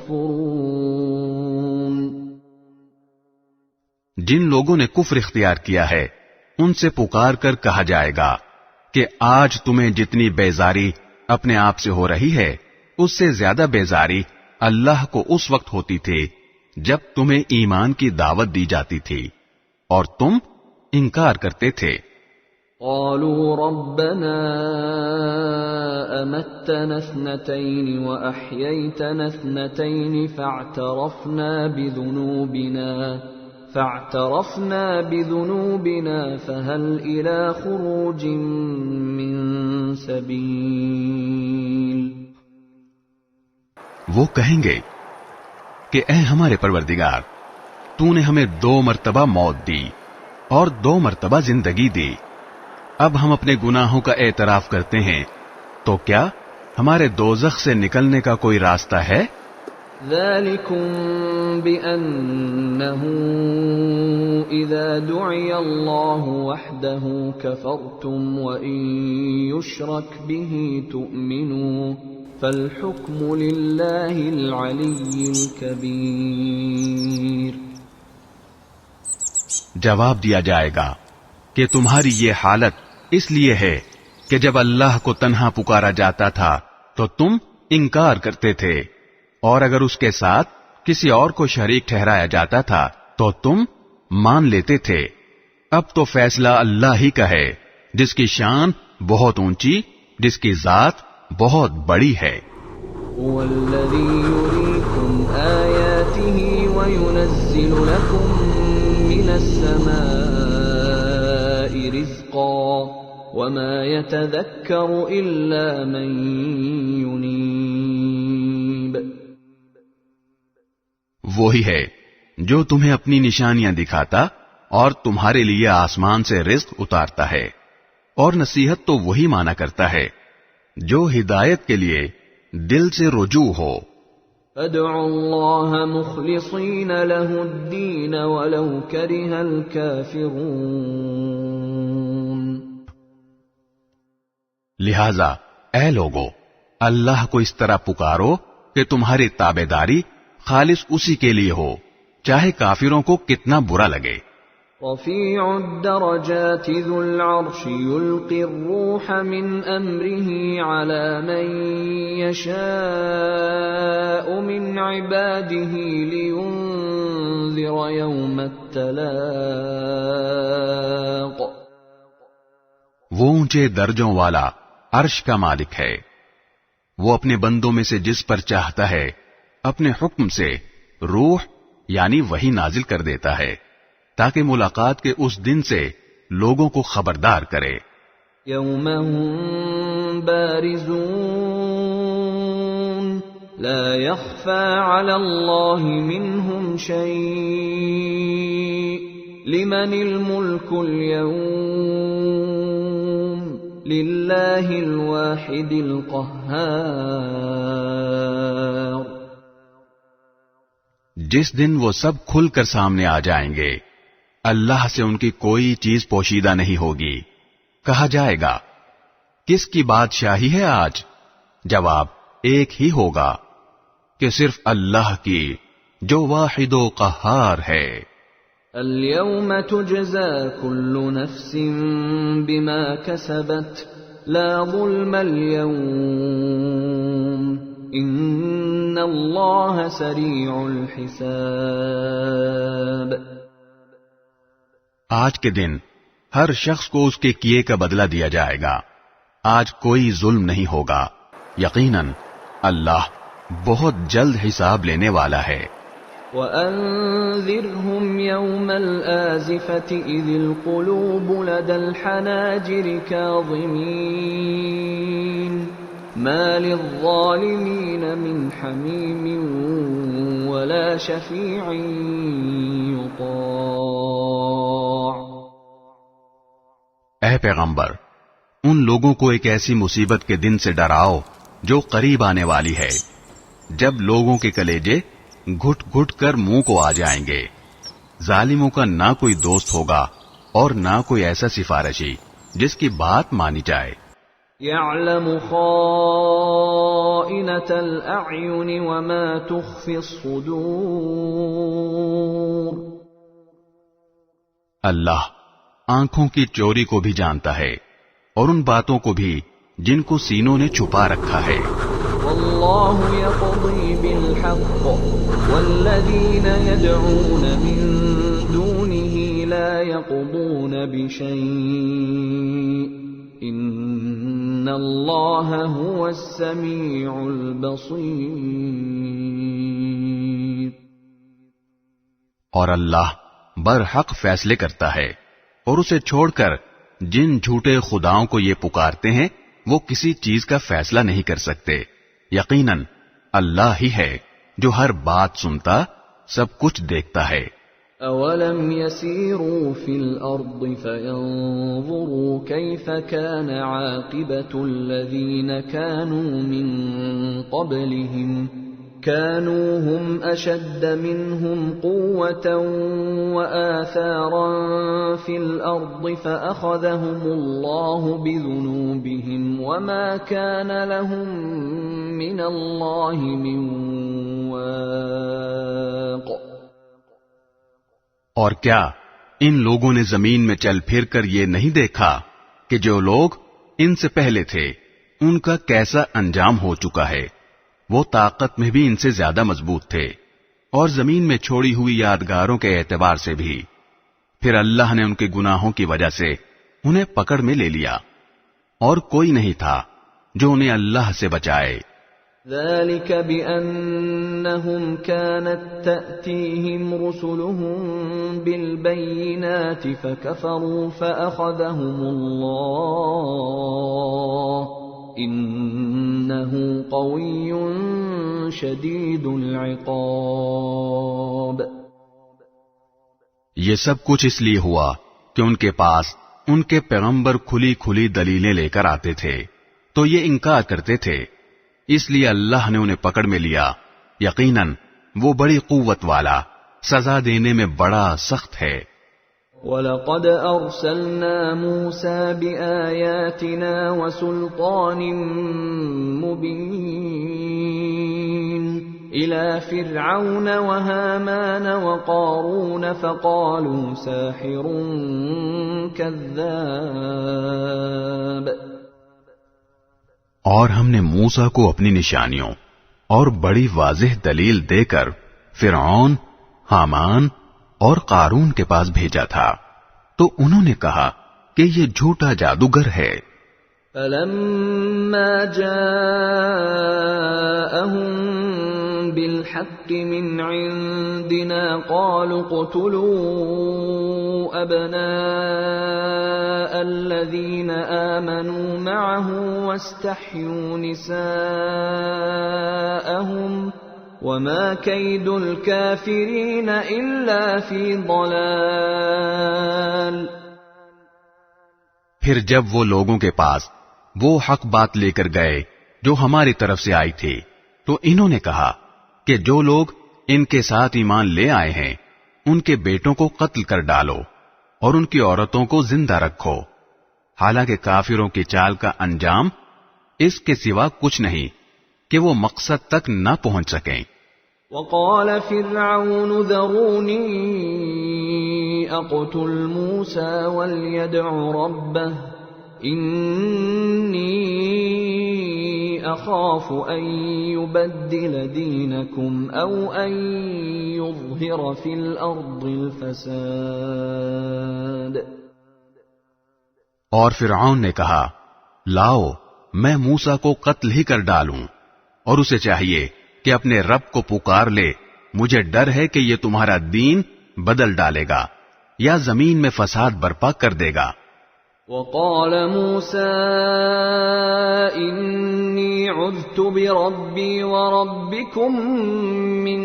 [SPEAKER 2] جن لوگوں نے کفر اختیار کیا ہے ان سے پکار کر کہا جائے گا کہ آج تمہیں جتنی بیزاری اپنے آپ سے ہو رہی ہے اس سے زیادہ بیزاری اللہ کو اس وقت ہوتی تھی جب تمہیں ایمان کی دعوت دی جاتی تھی اور تم انکار کرتے تھے۔
[SPEAKER 1] قالوا ربنا امتنا اثنتين واحييتنا اثنتين فاعترفنا بذنوبنا فهل الى خروج من سبيل۔
[SPEAKER 2] وہ کہیں گے کہ اے ہمارے پروردگار، تو نے ہمیں 2 مرتبہ موت دی اور 2 مرتبہ زندگی دی، اب ہم اپنے گناہوں کا اعتراف کرتے ہیں، تو کیا ہمارے دوزخ سے نکلنے کا کوئی راستہ ہے؟
[SPEAKER 1] ذلكم بأنه إذا دعي الله وحده كفرتم وإن يشرك به تؤمنوا فالحكم لله العلي الكبير۔
[SPEAKER 2] جواب دیا جائے گا کہ تمہاری یہ حالت اس لیے ہے کہ جب اللہ کو تنہا پکارا جاتا تھا تو تم انکار کرتے تھے، اور اگر اس کے ساتھ کسی اور کو شریک ٹھہرایا جاتا تھا تو تم مان لیتے تھے۔ اب تو فیصلہ اللہ ہی کا ہے، جس کی شان بہت اونچی، جس کی ذات بہت بڑی ہے۔
[SPEAKER 1] هو الذي يريكم آياته وينزل لكم من السماء رزقا وما يتذكر إلا من ينيب۔
[SPEAKER 2] وہی ہے جو تمہیں اپنی نشانیاں دکھاتا اور تمہارے لیے آسمان سے رزق اتارتا ہے، اور نصیحت تو وہی مانا کرتا ہے جو ہدایت کے لیے دل سے رجوع ہو۔
[SPEAKER 1] ادعوا اللہ مخلصین لہ الدین ولو کرہ الکافرون۔
[SPEAKER 2] لہذا اے لوگو، اللہ کو اس طرح پکارو کہ تمہاری تابع داری خالص اسی کے لیے ہو، چاہے کافروں کو کتنا برا لگے۔
[SPEAKER 1] رفیع الدرجات ذو العرش یلقی الروح من امرہ علی من یشاء من عباده لینذر یوم التلاق۔
[SPEAKER 2] وہ اونچے درجوں والا عرش کا مالک ہے، وہ اپنے بندوں میں سے جس پر چاہتا ہے اپنے حکم سے روح یعنی وحی نازل کر دیتا ہے تاکہ ملاقات کے اس دن سے لوگوں کو خبردار کرے۔
[SPEAKER 1] یوم ہم بارزون لا یخفی علی اللہ منہم شیء لمن الملک اليوم للہ الواحد القہار۔
[SPEAKER 2] جس دن وہ سب کھل کر سامنے آ جائیں گے، اللہ سے ان کی کوئی چیز پوشیدہ نہیں ہوگی۔ کہا جائے گا کس کی بادشاہی ہے آج؟ جواب ایک ہی ہوگا کہ صرف اللہ کی، جو واحد و قہار ہے۔
[SPEAKER 1] اليوم تجزى كل نفس بما كسبت لا ظلم اليوم ان اللہ سریع الحساب۔
[SPEAKER 2] آج کے دن ہر شخص کو اس کے کیے کا بدلہ دیا جائے گا، آج کوئی ظلم نہیں ہوگا، یقیناً اللہ بہت جلد حساب لینے والا ہے۔
[SPEAKER 1] وَأَنذِرْهُمْ يَوْمَ الْآزِفَةِ إِذِ الْقُلُوبُ لَدَى الْحَنَاجِرِ كَاظِمِينَ مَا لِلظَّالِمِينَ مِنْ حَمِيمٍ وَلَا شَفِيعٍ يُطَاعُ۔
[SPEAKER 2] اے پیغمبر، ان لوگوں کو ایک ایسی مصیبت کے دن سے ڈراؤ جو قریب آنے والی ہے، جب لوگوں کے کلیجے گھٹ گھٹ کر منہ کو آ جائیں گے۔ ظالموں کا نہ کوئی دوست ہوگا اور نہ کوئی ایسا سفارشی جس کی بات مانی جائے۔
[SPEAKER 1] يَعْلَمُ خَائِنَةَ الْأَعْيُنِ وَمَا تُخْفِي الصُّدُورُ۔
[SPEAKER 2] اللہ آنکھوں کی چوری کو بھی جانتا ہے اور ان باتوں کو بھی جن کو سینوں نے چھپا رکھا ہے۔
[SPEAKER 1] واللہ یقضی بالحق والذین یدعون من دونه لا یقضون بشیء ان اللہ هو السمیع البصیر۔
[SPEAKER 2] اور اللہ برحق فیصلے کرتا ہے، اور اسے چھوڑ کر جن جھوٹے خداؤں کو یہ پکارتے ہیں وہ کسی چیز کا فیصلہ نہیں کر سکتے۔ یقیناً اللہ ہی ہے جو ہر بات سنتا، سب کچھ دیکھتا ہے۔
[SPEAKER 1] اولم يسيروا في الارض فينظروا كيف كان عاقبة الذين كانوا من قبلهم كانوا هم أشد منهم قوة وآثارا في الأرض فأخذهم الله بذنوبهم وما كان لهم من الله من واق.
[SPEAKER 2] اور کیا ان لوگوں نے زمین میں چل پھر کر یہ نہیں دیکھا کہ جو لوگ ان سے پہلے تھے ان کا کیسا انجام ہو چکا ہے؟ وہ طاقت میں بھی ان سے زیادہ مضبوط تھے اور زمین میں چھوڑی ہوئی یادگاروں کے اعتبار سے بھی. پھر اللہ نے ان کے گناہوں کی وجہ سے انہیں پکڑ میں لے لیا اور کوئی نہیں تھا جو انہیں اللہ سے بچائے.
[SPEAKER 1] ذلك بأنهم كانت تأتيهم رسلهم بالبينات فكفروا فأخذهم الله إنه قوي شديد العقاب.
[SPEAKER 2] یہ سب کچھ اس لیے ہوا کہ ان کے پاس ان کے پیغمبر کھلی کھلی دلیلیں لے کر آتے تھے تو یہ انکار کرتے تھے، اس لیے اللہ نے انہیں پکڑ میں لیا. یقیناً وہ بڑی قوت والا، سزا دینے میں بڑا سخت ہے.
[SPEAKER 1] وَلَقَدْ أَرْسَلْنَا مُوسَى بِآيَاتِنَا وَسُلْطَانٍ مُبِينٍ إِلَى فِرْعَوْنَ وَهَامَانَ وَقَارُونَ فَقَالُوا سَاحِرٌ كَذَّابٌ.
[SPEAKER 2] اور ہم نے موسیٰ کو اپنی نشانیوں اور بڑی واضح دلیل دے کر فرعون، حامان اور قارون کے پاس بھیجا تھا تو انہوں نے کہا کہ یہ جھوٹا جادوگر ہے.
[SPEAKER 1] فَلَمَّا جَاءَهُم بِالْحَقِّ مِنْ عِندِنَا قَالُوا اقْتُلُوا أَبْنَاءَ الَّذِينَ آمَنُوا مَعَهُ وَاسْتَحْيُوا نِسَاءَهُمْ وَمَا كَيْدُ الْكَافِرِينَ إِلَّا فِي ضَلَالٍ.
[SPEAKER 2] پھر جب وہ لوگوں کے پاس وہ حق بات لے کر گئے جو ہماری طرف سے آئی تھی تو انہوں نے کہا کہ جو لوگ ان کے ساتھ ایمان لے آئے ہیں ان کے بیٹوں کو قتل کر ڈالو اور ان کی عورتوں کو زندہ رکھو، حالانکہ کافروں کی چال کا انجام اس کے سوا کچھ نہیں کہ وہ مقصد تک نہ پہنچ سکیں.
[SPEAKER 1] وقال فرعون ذروني اقتل موسى وليدع ربه إني أخاف أن يبدل دينكم أو أن يظهر في الأرض الفساد.
[SPEAKER 2] اور فرعون نے کہا لاؤ میں موسیٰ کو قتل ہی کر ڈالوں، اور اسے چاہیے کہ اپنے رب کو پکار لے، مجھے ڈر ہے کہ یہ تمہارا دین بدل ڈالے گا یا زمین میں فساد برپا کر دے گا.
[SPEAKER 1] وقال موسى إني عذت بربي وربكم من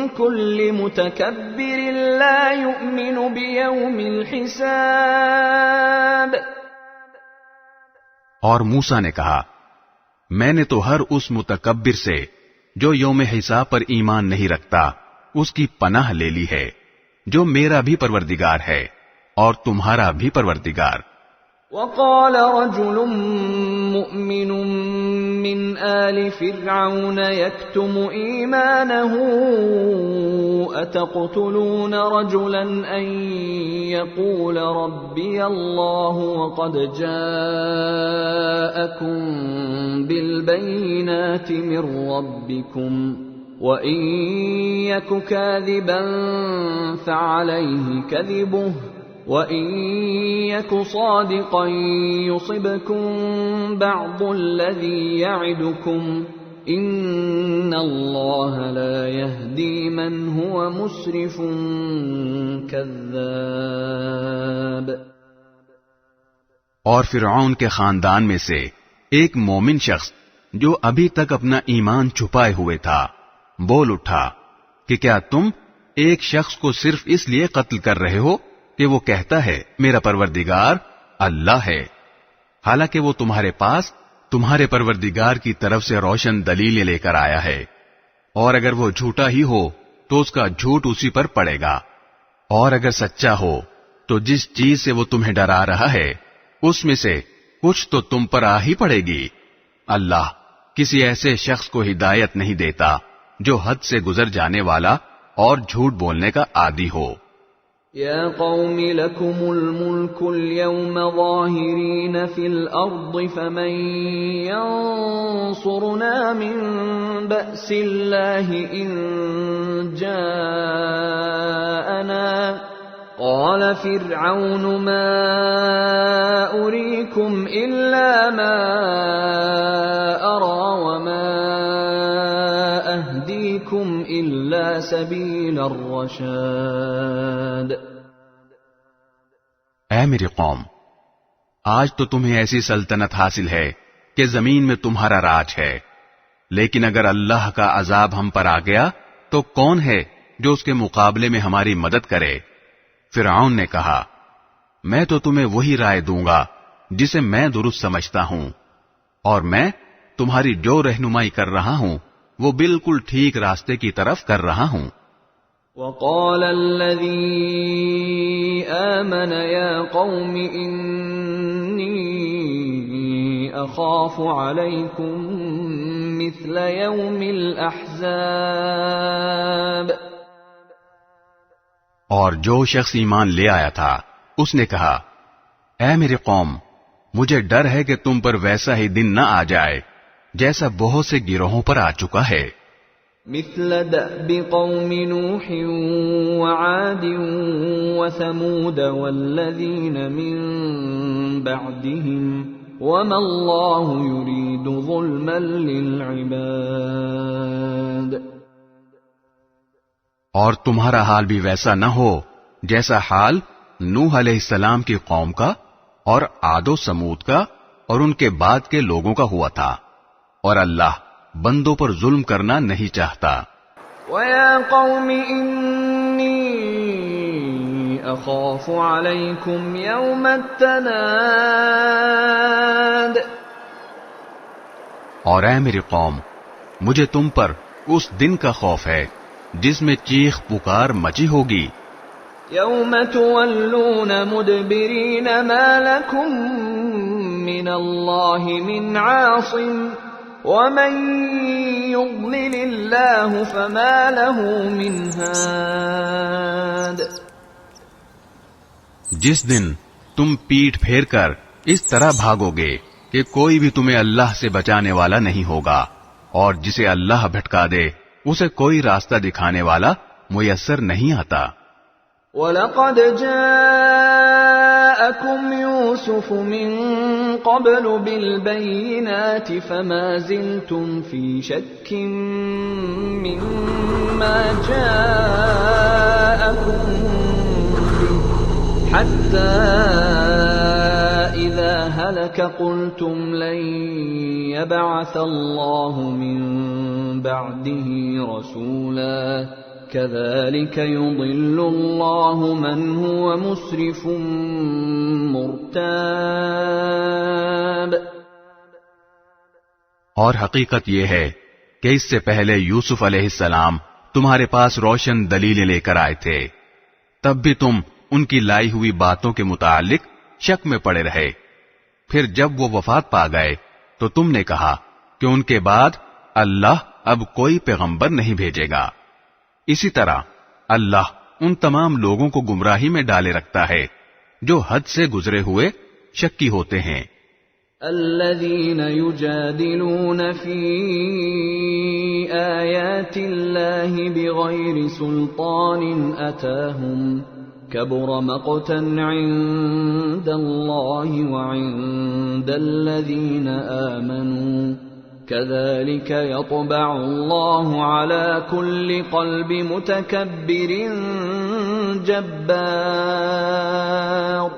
[SPEAKER 1] كل متكبر لا يؤمن بيوم الحساب.
[SPEAKER 2] اور موسیٰ نے کہا میں نے تو ہر اس متکبر سے جو یوم حساب پر ایمان نہیں رکھتا اس کی پناہ لے لی ہے، جو میرا بھی پروردگار ہے اور تمہارا بھی پروردگار.
[SPEAKER 1] وقال رجل مؤمن من آل فرعون يكتم إيمانه أتقتلون رجلا أن يقول ربي الله وقد جاءكم بالبينات من ربكم وإن يك كاذبا فعليه كذبه وَإِن يَكُ صَادِقًا يُصِبْكُم بَعْضُ الَّذِي يَعِدُكُمْ إِنَّ اللَّهَ لَا يَهْدِي مَنْ هُوَ مُسْرِفٌ كَذَّابٌ.
[SPEAKER 2] اور فرعون کے خاندان میں سے ایک مومن شخص جو ابھی تک اپنا ایمان چھپائے ہوئے تھا بول اٹھا کہ کیا تم ایک شخص کو صرف اس لیے قتل کر رہے ہو کہ وہ کہتا ہے میرا پروردگار اللہ ہے، حالانکہ وہ تمہارے پاس تمہارے پروردگار کی طرف سے روشن دلیلیں لے کر آیا ہے. اور اگر وہ جھوٹا ہی ہو تو اس کا جھوٹ اسی پر پڑے گا، اور اگر سچا ہو تو جس چیز سے وہ تمہیں ڈرا رہا ہے اس میں سے کچھ تو تم پر آ ہی پڑے گی۔ اللہ کسی ایسے شخص کو ہدایت نہیں دیتا جو حد سے گزر جانے والا اور جھوٹ بولنے کا عادی ہو۔
[SPEAKER 1] يا قوم لكم الملك اليوم ظاهرين في الأرض فمن ينصرنا من بأس الله إن جاءنا قال فرعون ما أريكم إلا ما أرى وما أهديكم إلا سبيل الرشاد۔
[SPEAKER 2] اے میری قوم، آج تو تمہیں ایسی سلطنت حاصل ہے کہ زمین میں تمہارا راج ہے، لیکن اگر اللہ کا عذاب ہم پر آ گیا تو کون ہے جو اس کے مقابلے میں ہماری مدد کرے؟ فرعون نے کہا، میں تو تمہیں وہی رائے دوں گا جسے میں درست سمجھتا ہوں، اور میں تمہاری جو رہنمائی کر رہا ہوں وہ بالکل ٹھیک راستے کی طرف کر رہا ہوں۔
[SPEAKER 1] وقال الذي آمن يا قوم إني أخاف عليكم مثل يوم الأحزاب۔
[SPEAKER 2] اور جو شخص ایمان لے آیا تھا اس نے کہا، اے میری قوم، مجھے ڈر ہے کہ تم پر ویسا ہی دن نہ آ جائے جیسا بہت سے گروہوں پر آ چکا ہے۔
[SPEAKER 1] مثل دأب قوم نوح وعاد وثمود والذین من بعدهم وما اللہ يريد ظلما للعباد۔
[SPEAKER 2] اور تمہارا حال بھی ویسا نہ ہو جیسا حال نوح علیہ السلام کی قوم کا اور عاد و سمود کا اور ان کے بعد کے لوگوں کا ہوا تھا، اور اللہ بندوں پر ظلم کرنا نہیں چاہتا۔
[SPEAKER 1] وَيَا قَوْمِ إِنِّي أَخَافُ عَلَيْكُمْ يَوْمَ التَّنَادِ۔
[SPEAKER 2] اور اے میری قوم، مجھے تم پر اس دن کا خوف ہے جس میں چیخ پکار مچی ہوگی۔
[SPEAKER 1] يَوْمَ تُوَلُّونَ مُدْبِرِينَ مَا لَكُمْ مِنَ اللَّهِ مِنْ عَاصِمٍ وَمَنْ يُضْلِلِ اللَّهُ فَمَا لَهُ مِنْ هَادٍ۔
[SPEAKER 2] جس دن تم پیٹھ پھیر کر اس طرح بھاگو گے کہ کوئی بھی تمہیں اللہ سے بچانے والا نہیں ہوگا، اور جسے اللہ بھٹکا دے اسے کوئی راستہ دکھانے والا میسر نہیں آتا۔
[SPEAKER 1] وَلَقَدْ جَاءَكُمْ يُوسُفُ مِنْ قَبْلُ بِالْبَيِّنَاتِ فَمَا زِلْتُمْ فِي شَكٍّ مِّمَّا جَاءَكُمْ بِهِ حَتَّى إِذَا هَلَكَ قُلْتُمْ لَنْ يَبْعَثَ اللَّهُ مِنْ بَعْدِهِ رَسُولًا كَذَلِكَ يُضِلُّ اللَّهُ مَنْ هُوَ مُسْرِفٌ مُرْتَابٌ۔
[SPEAKER 2] اور حقیقت یہ ہے کہ اس سے پہلے یوسف علیہ السلام تمہارے پاس روشن دلیلیں لے کر آئے تھے، تب بھی تم ان کی لائی ہوئی باتوں کے متعلق شک میں پڑے رہے۔ پھر جب وہ وفات پا گئے تو تم نے کہا کہ ان کے بعد اللہ اب کوئی پیغمبر نہیں بھیجے گا۔ اسی طرح اللہ ان تمام لوگوں کو گمراہی میں ڈالے رکھتا ہے جو حد سے گزرے ہوئے شکی ہوتے ہیں۔
[SPEAKER 1] الذين يجادلون في آيات الله بغير سلطان أتاهم كبر مقتا عند الله وعند الذين آمنوا كذلك يطبع الله على كل قلب متكبر جبار۔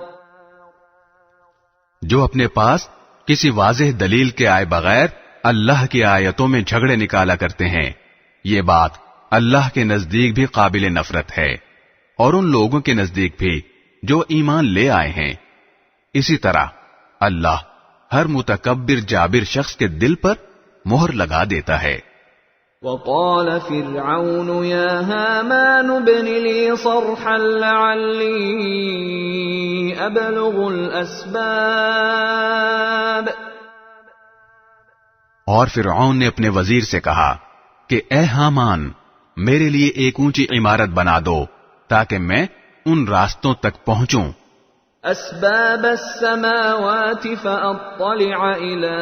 [SPEAKER 2] جو اپنے پاس کسی واضح دلیل کے آئے بغیر اللہ کی آیتوں میں جھگڑے نکالا کرتے ہیں، یہ بات اللہ کے نزدیک بھی قابل نفرت ہے، اور ان لوگوں کے نزدیک بھی جو ایمان لے آئے ہیں۔ اسی طرح اللہ ہر متکبر جابر شخص کے دل پر مہر لگا دیتا ہے۔
[SPEAKER 1] وقال فرعون يا هامان ابن لي صرحا لعلي أبلغ الأسباب.
[SPEAKER 2] اور فرعون نے اپنے وزیر سے کہا کہ اے حامان، میرے لیے ایک اونچی عمارت بنا دو تاکہ میں ان راستوں تک پہنچوں.
[SPEAKER 1] أسباب السماوات فأطلع إلى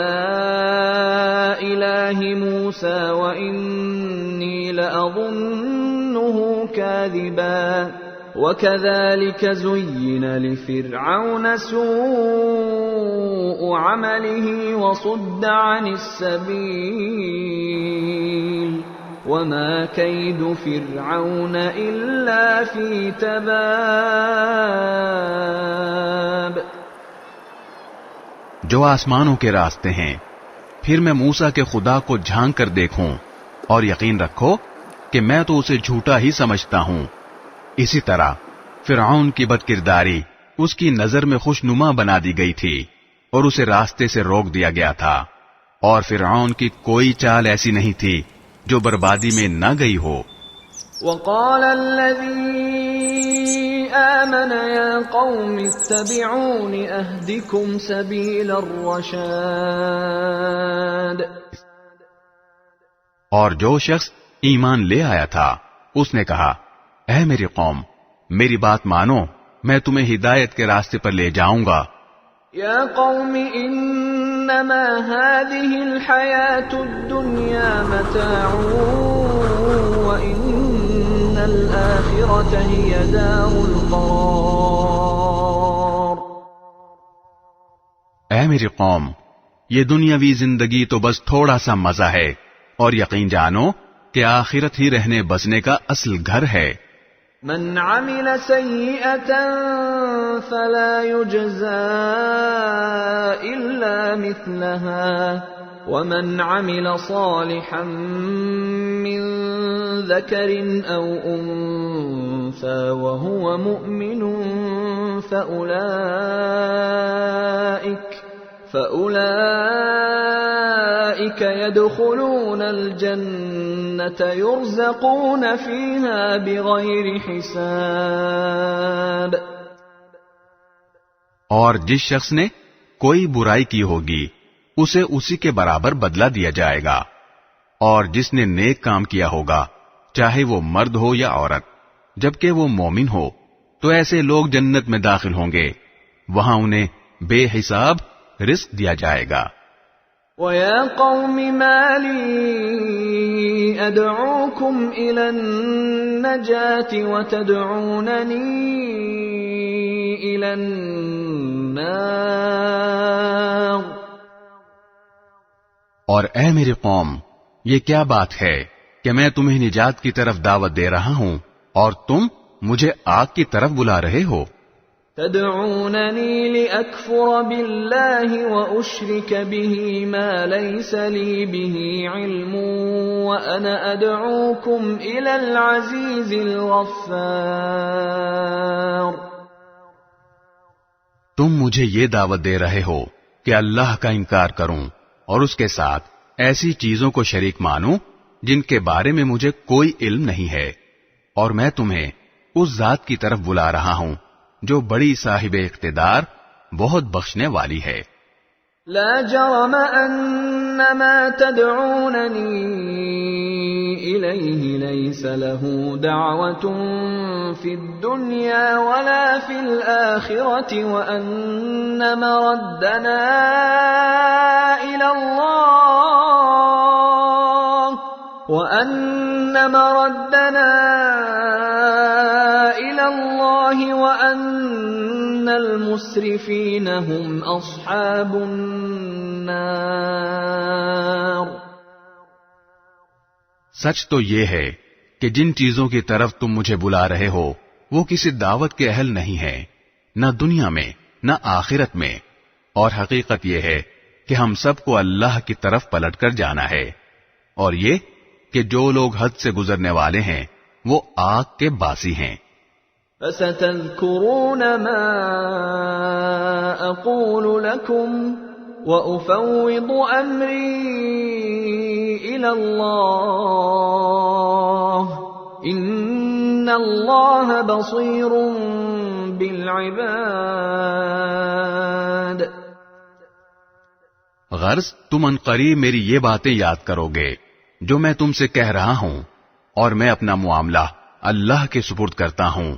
[SPEAKER 1] إله موسى وإني لأظنه كاذبا وكذلك زين لفرعون سوء عمله وصد عن السبيل وما كيد فرعون إلا في تباب.
[SPEAKER 2] جو آسمانوں کے راستے ہیں، پھر میں موسیٰ کے خدا کو جھانک کر دیکھوں، اور یقین رکھو کہ میں تو اسے جھوٹا ہی سمجھتا ہوں. اسی طرح فرعون کی بد کرداری اس کی نظر میں خوشنما بنا دی گئی تھی اور اسے راستے سے روک دیا گیا تھا، اور فرعون کی کوئی چال ایسی نہیں تھی جو بربادی میں نہ گئی ہو.
[SPEAKER 1] وقال الذي آمن يا قوم اتبعون أهدكم سبيل الرشاد.
[SPEAKER 2] اور جو شخص ایمان لے آیا تھا اس نے کہا، اے میری قوم، میری بات مانو، میں تمہیں ہدایت کے راستے پر لے جاؤں گا.
[SPEAKER 1] يا قوم إنما هذه الحياة الدنيا متاع وإن الآخرة هي دار القرار.
[SPEAKER 2] اے میری قوم، یہ دنیاوی زندگی تو بس تھوڑا سا مزہ ہے، اور یقین جانو کہ آخرت ہی رہنے بسنے کا اصل گھر ہے.
[SPEAKER 1] من عمل سيئة فلا يجزى إلا مثلها ومن عمل صالحا من ذكر أو أنثى وهو مؤمن فأولئك يدخلون الجنة يرزقون فيها بغير حساب.
[SPEAKER 2] اور جس شخص نے کوئی برائی کی ہوگی اسے اسی کے برابر بدلہ دیا جائے گا، اور جس نے نیک کام کیا ہوگا چاہے وہ مرد ہو یا عورت جبکہ وہ مومن ہو تو ایسے لوگ جنت میں داخل ہوں گے، وہاں انہیں بے حساب رزق دیا جائے گا.
[SPEAKER 1] وَيَا قَوْمِ مَا لِي أَدْعُوكُمْ إِلَى النَّجَاةِ وَتَدْعُونَنِي إِلَى النَّارِ.
[SPEAKER 2] اور اے میری قوم، یہ کیا بات ہے کہ میں تمہیں نجات کی طرف دعوت دے رہا ہوں اور تم مجھے آگ کی طرف بلا رہے ہو.
[SPEAKER 1] تدعونني لأكفر بالله وأشرك به ما ليس لي به علم وأنا أدعوكم إلى العزيز الغفار.
[SPEAKER 2] تم مجھے یہ دعوت دے رہے ہو کہ اللہ کا انکار کروں اور اس کے ساتھ ایسی چیزوں کو شریک مانوں جن کے بارے میں مجھے کوئی علم نہیں ہے، اور میں تمہیں اس ذات کی طرف بلا رہا ہوں جو بڑی صاحب اقتدار، بہت بخشنے والی ہے.
[SPEAKER 1] لا جرم ان ما تدعونني اليه ليس له دعوة في الدنيا ولا في الآخرة وان مردنا الى الله وأن المسرفين هم أصحاب النار.
[SPEAKER 2] سچ تو یہ ہے کہ جن چیزوں کی طرف تم مجھے بلا رہے ہو وہ کسی دعوت کے اہل نہیں ہیں، نہ دنیا میں نہ آخرت میں، اور حقیقت یہ ہے کہ ہم سب کو اللہ کی طرف پلٹ کر جانا ہے، اور یہ کہ جو لوگ حد سے گزرنے والے ہیں وہ آگ کے باسی ہیں.
[SPEAKER 1] فَسَتَذْكُرُونَ مَا أَقُولُ لَكُمْ وَأُفَوِّضُ أَمْرِي إلى الله إن الله بصير بالعباد.
[SPEAKER 2] غرض تم عنقریب میری یہ باتیں یاد کرو گے جو میں تم سے کہہ رہا ہوں، اور میں اپنا معاملہ اللہ کے سپرد کرتا ہوں.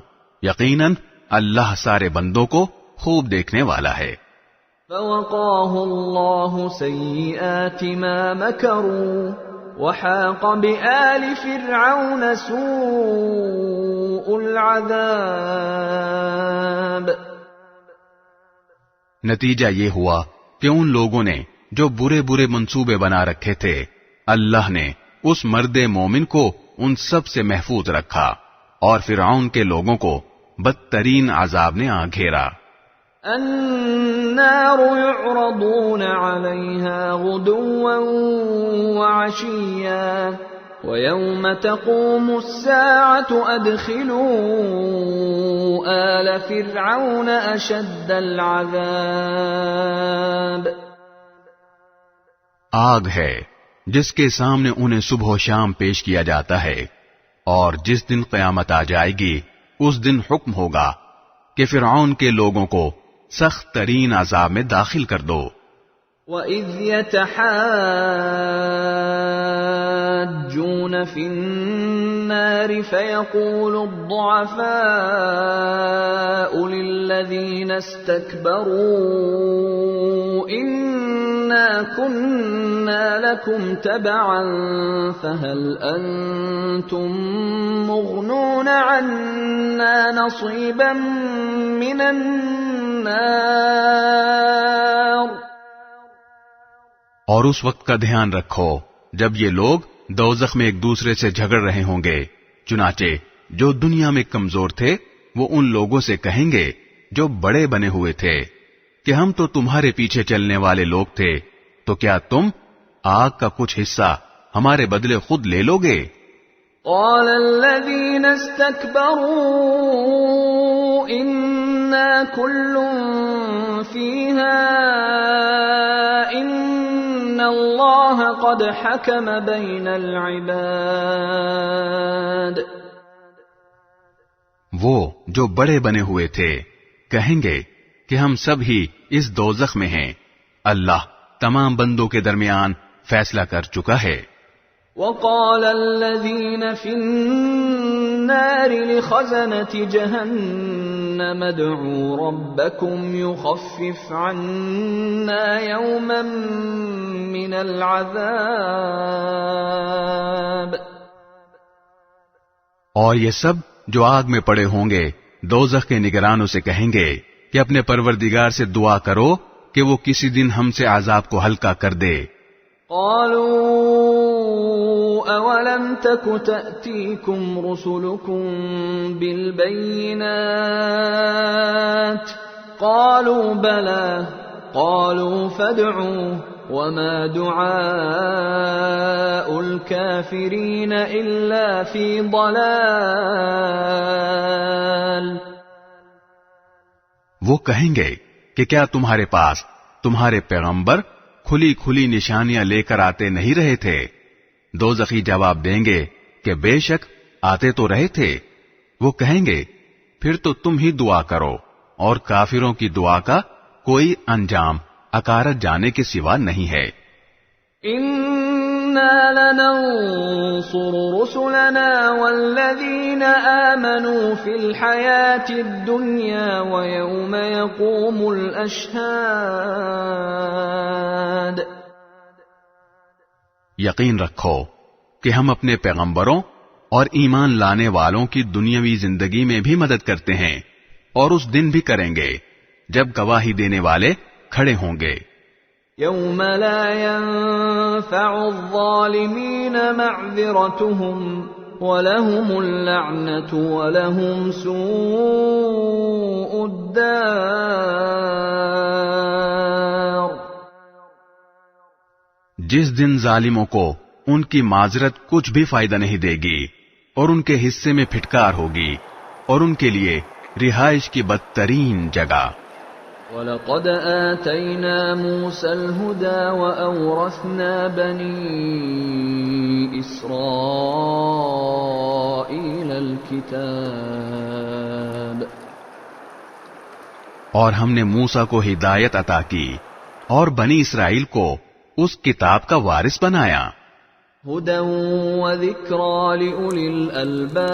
[SPEAKER 2] یقیناً اللہ سارے بندوں کو خوب دیکھنے والا ہے.
[SPEAKER 1] فوقاه الله سيئات ما مكروا وحاق بآل فرعون سوء العذاب.
[SPEAKER 2] نتیجہ یہ ہوا کہ ان لوگوں نے جو برے برے منصوبے بنا رکھے تھے، اللہ نے اس مرد مومن کو ان سب سے محفوظ رکھا، اور فرعون کے لوگوں کو بدترین عذاب نے آ گھیرا.
[SPEAKER 1] النار يعرضون عليها غدوا وعشيا ويوم تقوم الساعة أدخلوا آل فرعون أشد العذاب.
[SPEAKER 2] آگ ہے جس کے سامنے انہیں صبح و شام پیش کیا جاتا ہے، اور جس دن قیامت آ جائے گی اس دن حکم ہوگا کہ فرعون کے لوگوں کو سخت ترین عذاب میں داخل کر دو.
[SPEAKER 1] وَإِذْ يَتَحَاجُّونَ فِي النَّارِ فَيَقُولُ الضُّعَفَاءُ لِلَّذِينَ اسْتَكْبَرُوا إِنَّا كُنَّا لَكُمْ تَبَعًا فَهَلْ أَنْتُمْ مُغْنُونَ عَنَّا نَصِيبًا مِنَ النَّارِ.
[SPEAKER 2] اور اس وقت کا دھیان رکھو جب یہ لوگ دوزخ میں ایک دوسرے سے جھگڑ رہے ہوں گے. چنانچہ جو دنیا میں کمزور تھے وہ ان لوگوں سے کہیں گے جو بڑے بنے ہوئے تھے کہ ہم تو تمہارے پیچھے چلنے والے لوگ تھے، تو کیا تم آگ کا کچھ حصہ ہمارے بدلے خود لے لو گے؟
[SPEAKER 1] قال الذين استكبروا إنا كل فيها إن الله قد حكم بين العباد.
[SPEAKER 2] وہ جو بڑے بنے ہوئے تھے کہیں گے کہ ہم سب ہی اس دوزخ میں ہیں، اللہ تمام بندوں کے درمیان فیصلہ کر چکا ہے.
[SPEAKER 1] وقال الذين في النار لخزنة جهنم ادعوا ربكم يخفف عنا يوما من العذاب.
[SPEAKER 2] اور یہ سب جو آگ میں پڑے ہوں گے دوزخ کے نگرانوں سے کہیں گے کہ اپنے پروردگار سے دعا کرو کہ وہ کسی دن ہم سے عذاب کو ہلکا کر دے.
[SPEAKER 1] قالوا أولم تك تأتيكم رسلكم بالبينات قالوا بلى قالوا فادعوا وما دعاء الكافرين إلا في ضلال.
[SPEAKER 2] وہ کہیں گے کہ کیا تمہارے پاس تمہارے پیغمبر کھلی کھلی نشانیاں لے کر آتے نہیں رہے تھے؟ دوزخی جواب دیں گے کہ بے شک آتے تو رہے تھے. وہ کہیں گے پھر تو تم ہی دعا کرو، اور کافروں کی دعا کا کوئی انجام اکارت جانے کے سوا نہیں ہے.
[SPEAKER 1] إنا لننصر رسلنا والذين آمنوا في الحياة الدنيا ويوم يقوم الأشهاد.
[SPEAKER 2] یقین رکھو کہ ہم اپنے پیغمبروں اور ایمان لانے والوں کی دنیاوی زندگی میں بھی مدد کرتے ہیں، اور اس دن بھی کریں گے جب گواہی دینے والے کھڑے ہوں گے.
[SPEAKER 1] يوم لا ينفع الظالمين معذرتهم ولهم اللعنة ولهم سوء الدار.
[SPEAKER 2] جس دن ظالموں کو ان کی معذرت کچھ بھی فائدہ نہیں دے گی، اور ان کے حصے میں پھٹکار ہوگی، اور ان کے لیے رہائش کی بدترین جگہ.
[SPEAKER 1] وَلَقَدْ آتَيْنَا مُوسَى الْهُدَى وَأَوْرَثْنَا بَنِي إِسْرَائِيلَ الْكِتَابَ
[SPEAKER 2] اور ہم نے موسیٰ کو ہدایت عطا کی اور بنی اسرائیل کو اس کتاب کا وارث بنایا.
[SPEAKER 1] هُدًى وَذِكْرَى لِأُولِي الْأَلْبَابِ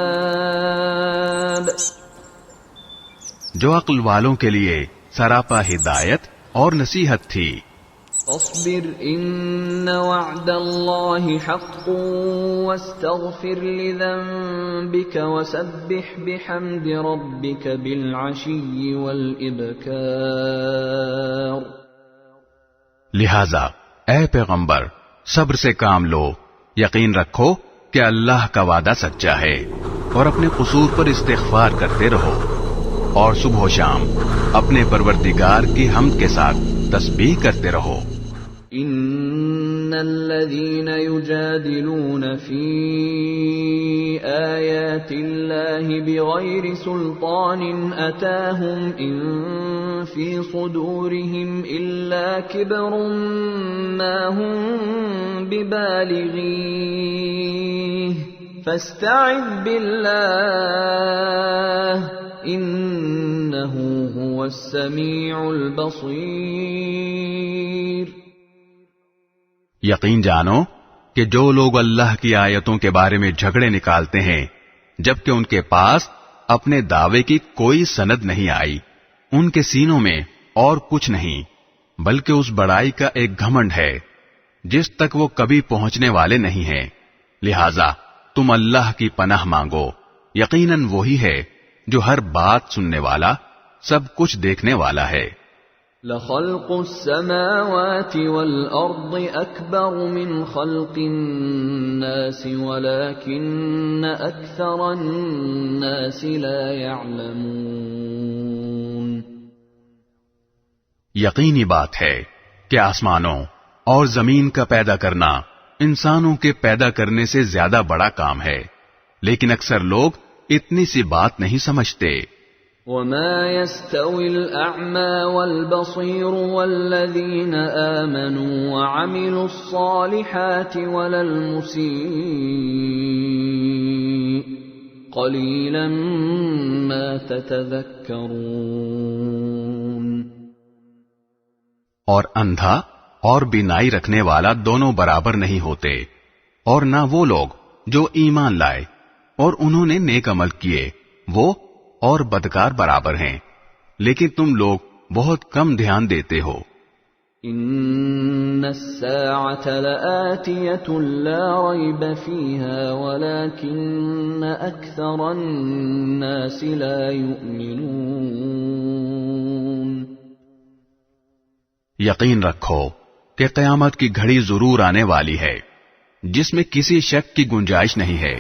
[SPEAKER 2] جو عقل والوں کے لیے سراپا ہدایت اور نصیحت تھی.
[SPEAKER 1] فاصبر ان وعد الله حق واستغفر لذنبك وسبح بحمد ربك بالعشي والابكار.
[SPEAKER 2] لہذا اے پیغمبر صبر سے کام لو، یقین رکھو کہ اللہ کا وعدہ سچا ہے اور اپنے قصور پر استغفار کرتے رہو اور صبح و شام اپنے پروردگار کی حمد کے ساتھ تسبیح کرتے رہو.
[SPEAKER 1] ان الذين يجادلون في آيات الله بغير سلطان أتاهم إن في صدورهم إلا كبر ما هم ببالغيه فاستعذ بالله إنه هو السميع البصير.
[SPEAKER 2] یقین جانو کہ جو لوگ اللہ کی آیتوں کے بارے میں جھگڑے نکالتے ہیں جبکہ ان کے پاس اپنے دعوے کی کوئی سند نہیں آئی، ان کے سینوں میں اور کچھ نہیں بلکہ اس بڑائی کا ایک گھمنڈ ہے جس تک وہ کبھی پہنچنے والے نہیں ہیں. لہذا تم اللہ کی پناہ مانگو، یقیناً وہی ہے جو ہر بات سننے والا، سب کچھ دیکھنے والا ہے.
[SPEAKER 1] لَخَلْقُ السَّمَاوَاتِ وَالْأَرْضِ أَكْبَرُ مِنْ خَلْقِ النَّاسِ وَلَكِنَّ أَكْثَرَ النَّاسِ لَا يَعْلَمُونَ.
[SPEAKER 2] یقینی بات ہے کہ آسمانوں اور زمین کا پیدا کرنا انسانوں کے پیدا کرنے سے زیادہ بڑا کام ہے، لیکن اکثر لوگ اتنی سی بات نہیں سمجھتے.
[SPEAKER 1] وَمَا يَسْتَوِي الْأَعْمَى وَالْبَصِيرُ وَالَّذِينَ آمَنُوا وَعَمِلُوا الصَّالِحَاتِ وَلَا الْمُسِيءُ قَلِيلًا مَا تَتَذَكَّرُونَ.
[SPEAKER 2] اور اندھا اور بینائی رکھنے والا دونوں برابر نہیں ہوتے، اور نہ وہ لوگ جو ایمان لائے اور انہوں نے نیک عمل کیے وہ اور بدکار برابر ہیں، لیکن تم لوگ بہت کم دھیان دیتے ہو.
[SPEAKER 1] ان الساعة لآتية لا ريب فيها ولكن اكثر الناس لا يؤمنون.
[SPEAKER 2] یقین رکھو کہ قیامت کی گھڑی ضرور آنے والی ہے جس میں کسی شک کی گنجائش نہیں ہے،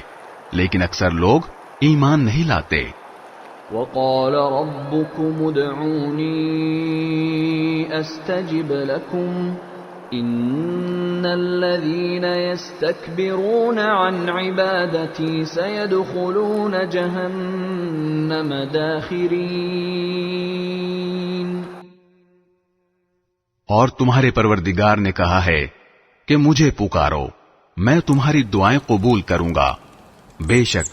[SPEAKER 2] لیکن اکثر لوگ ایمان نہیں لاتے.
[SPEAKER 1] وَقَالَ رَبُّكُمُ ادْعُونِي أَسْتَجِبْ لَكُمْ إِنَّ الَّذِينَ يَسْتَكْبِرُونَ عَنْ عِبَادَتِي سَيَدْخُلُونَ جَهَنَّمَ دَاخِرِينَ.
[SPEAKER 2] اور تمہارے پروردگار نے کہا ہے کہ مجھے پکارو، میں تمہاری دعائیں قبول کروں گا. بے شک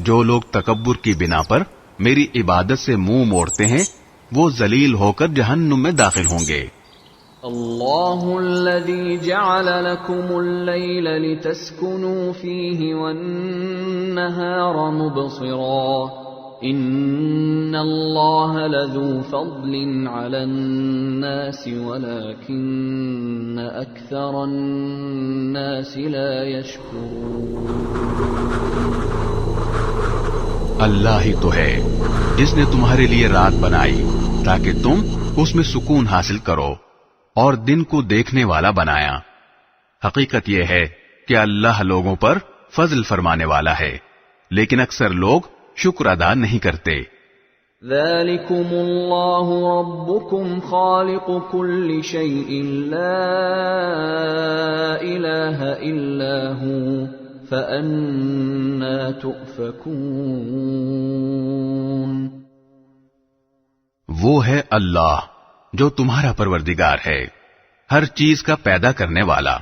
[SPEAKER 2] جو لوگ تکبر کی بنا پر میری عبادت سے منہ موڑتے ہیں وہ ذلیل ہو کر جہنم میں داخل ہوں گے.
[SPEAKER 1] اللہ الذی جعل لکم اللیل لتسکنوا فیہ والنہار مبصرا ان اللہ لذو فضل علی الناس ولکن اکثر الناس لا یشکرون.
[SPEAKER 2] اللہ ہی تو ہے جس نے تمہارے لیے رات بنائی تاکہ تم اس میں سکون حاصل کرو اور دن کو دیکھنے والا بنایا. حقیقت یہ ہے کہ اللہ لوگوں پر فضل فرمانے والا ہے، لیکن اکثر لوگ شکر ادا نہیں کرتے.
[SPEAKER 1] ذالکم اللہ ربکم خالق کل شیء لا الہ الا ہو فَأَنَّا تُؤْفَكُونَ.
[SPEAKER 2] وہ ہے اللہ جو تمہارا پروردگار ہے، ہر چیز کا پیدا کرنے والا،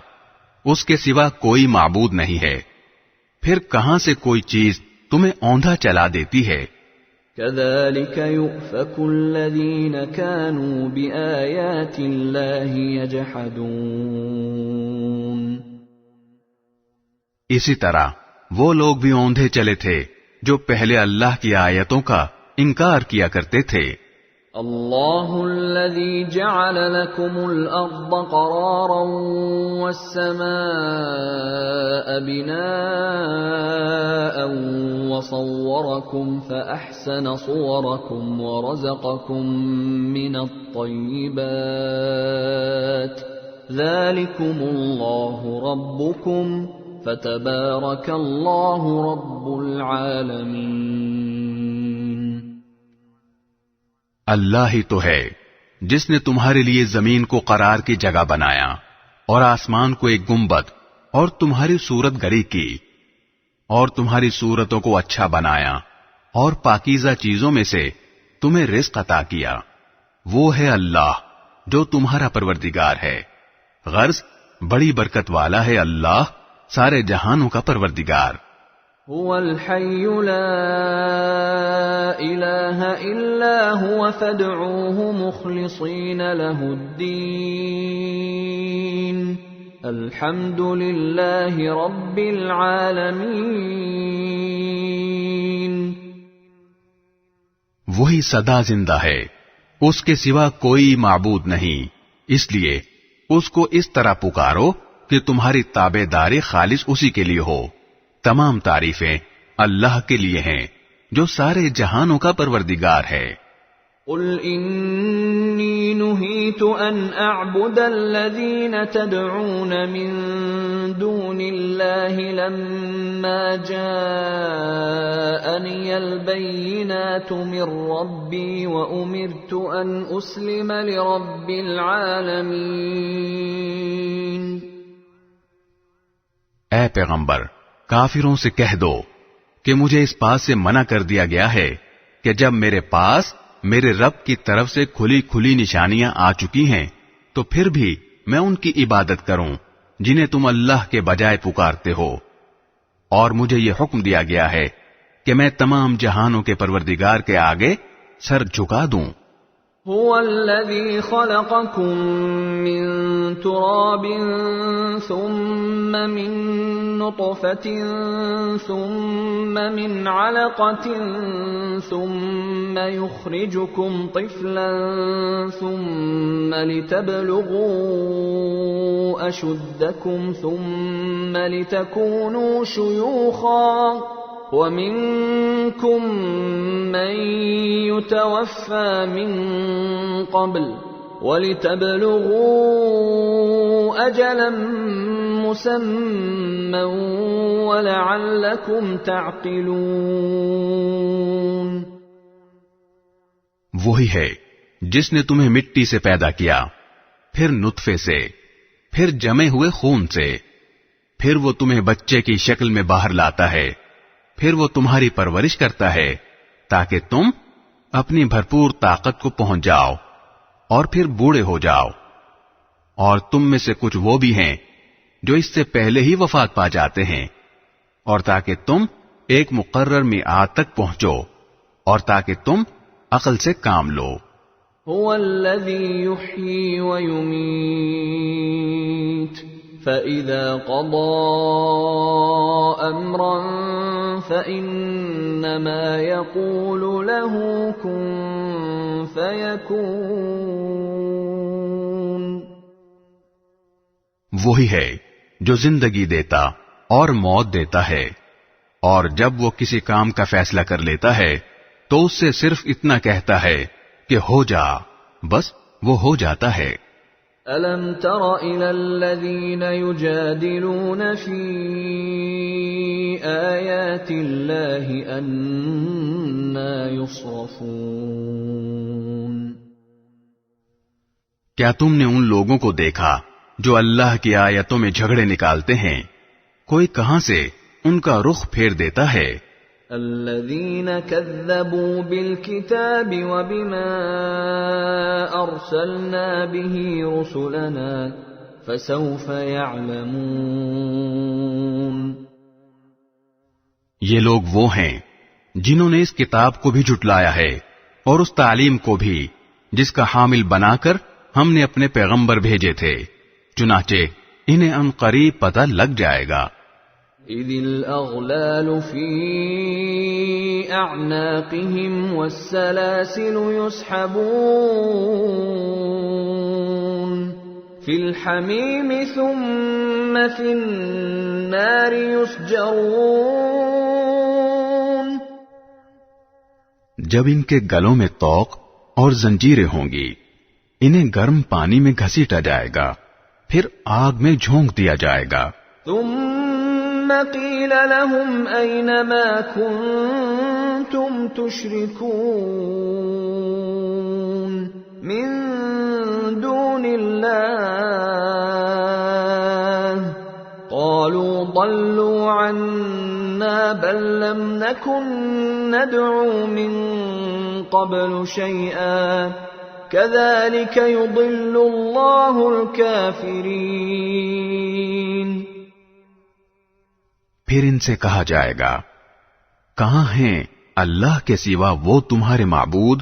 [SPEAKER 2] اس کے سوا کوئی معبود نہیں ہے، پھر کہاں سے کوئی چیز تمہیں اوندھا چلا دیتی ہے؟
[SPEAKER 1] كذلك يؤفك الذين كانوا بآيات الله يجحدون
[SPEAKER 2] اسی طرح وہ لوگ بھی اوندھے چلے تھے جو پہلے اللہ کی آیتوں کا انکار کیا کرتے تھے۔
[SPEAKER 1] اللہ الذي جعل لكم الأرض قرارا والسماء بناء وصوركم فأحسن صوركم ورزقكم من الطيبات ذلكم الله ربكم فتبارك الله رب العالمين۔
[SPEAKER 2] اللہ ہی تو ہے جس نے تمہارے لیے زمین کو قرار کی جگہ بنایا اور آسمان کو ایک گنبد اور تمہاری صورت گری کی اور تمہاری صورتوں کو اچھا بنایا اور پاکیزہ چیزوں میں سے تمہیں رزق عطا کیا۔ وہ ہے اللہ جو تمہارا پروردگار ہے، غرض بڑی برکت والا ہے اللہ، سارے جہانوں کا پروردگار۔
[SPEAKER 1] هو الحي لا إله إلا هو فادعوه مخلصين له الدين الحمد لله رب العالمين۔
[SPEAKER 2] وہی سدا زندہ ہے، اس کے سوا کوئی معبود نہیں، اس لیے اس کو اس طرح پکارو کہ تمہاری تابع داری خالص اسی کے لیے ہو۔ تمام تعریفیں اللہ کے لیے ہیں جو سارے جہانوں کا پروردگار ہے۔
[SPEAKER 1] قل انی نہیت ان اعبد الذین تدعون من دون اللہ لما جاءنی البینات من ربی وامرت ان اسلم لرب العالمین۔
[SPEAKER 2] اے پیغمبر، کافروں سے کہہ دو کہ مجھے اس بات سے منع کر دیا گیا ہے کہ جب میرے پاس میرے رب کی طرف سے کھلی کھلی نشانیاں آ چکی ہیں تو پھر بھی میں ان کی عبادت کروں جنہیں تم اللہ کے بجائے پکارتے ہو، اور مجھے یہ حکم دیا گیا ہے کہ میں تمام جہانوں کے پروردگار کے آگے سر جھکا دوں۔
[SPEAKER 1] هو الذي خلقكم من تراب ثم من نطفة ثم من علقة ثم يخرجكم طفلا ثم لتبلغوا أشدكم ثم لتكونوا شيوخا ومنكم من يتوفى من قبل ولتبلغوا أجلا مسمى ولعلكم تعقلون۔
[SPEAKER 2] وہی ہے جس نے تمہیں مٹی سے پیدا کیا، پھر نطفے سے، پھر جمے ہوئے خون سے، پھر وہ تمہیں بچے کی شکل میں باہر لاتا ہے، پھر وہ تمہاری پرورش کرتا ہے تاکہ تم اپنی بھرپور طاقت کو پہنچ جاؤ اور پھر بوڑھے ہو جاؤ، اور تم میں سے کچھ وہ بھی ہیں جو اس سے پہلے ہی وفات پا جاتے ہیں، اور تاکہ تم ایک مقرر میعاد تک پہنچو اور تاکہ تم عقل سے کام لو۔
[SPEAKER 1] هو الذي يحيي ويميت فإذا قضى أمرا فإنما يقول له كن فيكون۔
[SPEAKER 2] وہی ہے جو زندگی دیتا اور موت دیتا ہے، اور جب وہ کسی کام کا فیصلہ کر لیتا ہے تو اس سے صرف اتنا کہتا ہے کہ ہو جا، بس وہ ہو جاتا ہے۔
[SPEAKER 1] أَلَمْ تَرَ إِلَى الَّذِينَ يُجَادِلُونَ فِي آيَاتِ اللَّهِ أَنَّى يُصْرَفُونَ۔
[SPEAKER 2] کیا تم نے ان لوگوں کو دیکھا جو اللہ کی آیتوں میں جھگڑے نکالتے ہیں؟ کوئی کہاں سے ان کا رخ پھیر دیتا ہے۔
[SPEAKER 1] الذين كذبوا بالكتاب وبما أرسلنا به رسلنا فسوف يعلمون.
[SPEAKER 2] یہ لوگ وہ ہیں جنہوں نے اس کتاب کو بھی جھٹلایا ہے اور اس تعلیم کو بھی جس کا حامل بنا کر ہم نے اپنے پیغمبر بھیجے تھے، چنانچہ انہیں ان قریب پتہ لگ جائے گا.
[SPEAKER 1] اذ الاغلال في اعناقهم والسلاسل يسحبون في الحميم ثم في النار يسجرون.
[SPEAKER 2] جب ان کے گلوں میں طوق اور زنجیریں ہوں گی، انہیں گرم پانی میں گھسیٹا جائے گا، پھر آگ میں جھونک دیا جائے گا.
[SPEAKER 1] ثم قيل لهم أين ما كنتم تشركون من دون الله قالوا ضلوا عنا بل لم نكن ندعو من قبل شيئا كذلك يضل الله الكافرين.
[SPEAKER 2] پھر ان سے کہا جائے گا، کہاں ہیں اللہ کے سوا وہ تمہارے معبود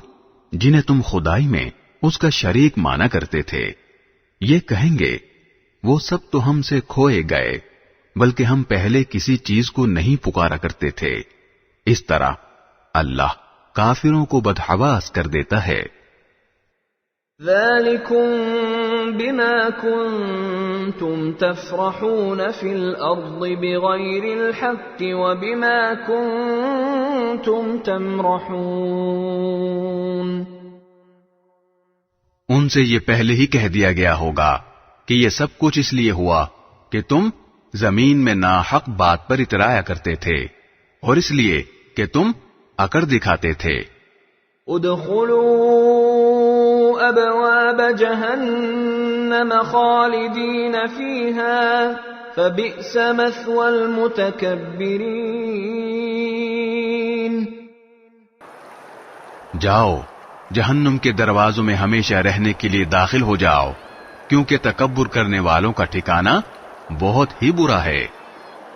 [SPEAKER 2] جنہیں تم خدائی میں اس کا شریک مانا کرتے تھے؟ یہ کہیں گے، وہ سب تو ہم سے کھوئے گئے، بلکہ ہم پہلے کسی چیز کو نہیں پکارا کرتے تھے. اس طرح اللہ کافروں کو بدحواس کر دیتا ہے.
[SPEAKER 1] ذَلِكُمْ بِمَا كُنْتُمْ تَفْرَحُونَ فِي الْأَرْضِ بِغَيْرِ الْحَقِّ وَبِمَا كُنْتُمْ تَمْرَحُونَ.
[SPEAKER 2] ان سے یہ پہلے ہی کہہ دیا گیا ہوگا کہ یہ سب کچھ اس لیے ہوا کہ تم زمین میں ناحق بات پر اترایا کرتے تھے، اور اس لیے کہ تم اکڑ دکھاتے تھے.
[SPEAKER 1] ادخلوا ابواب جہنم خالدین فیہا فبئس مثوى المتکبرین.
[SPEAKER 2] جاؤ، جہنم کے دروازوں میں ہمیشہ رہنے کے لیے داخل ہو جاؤ، کیونکہ تکبر کرنے والوں کا ٹھکانہ بہت ہی برا ہے.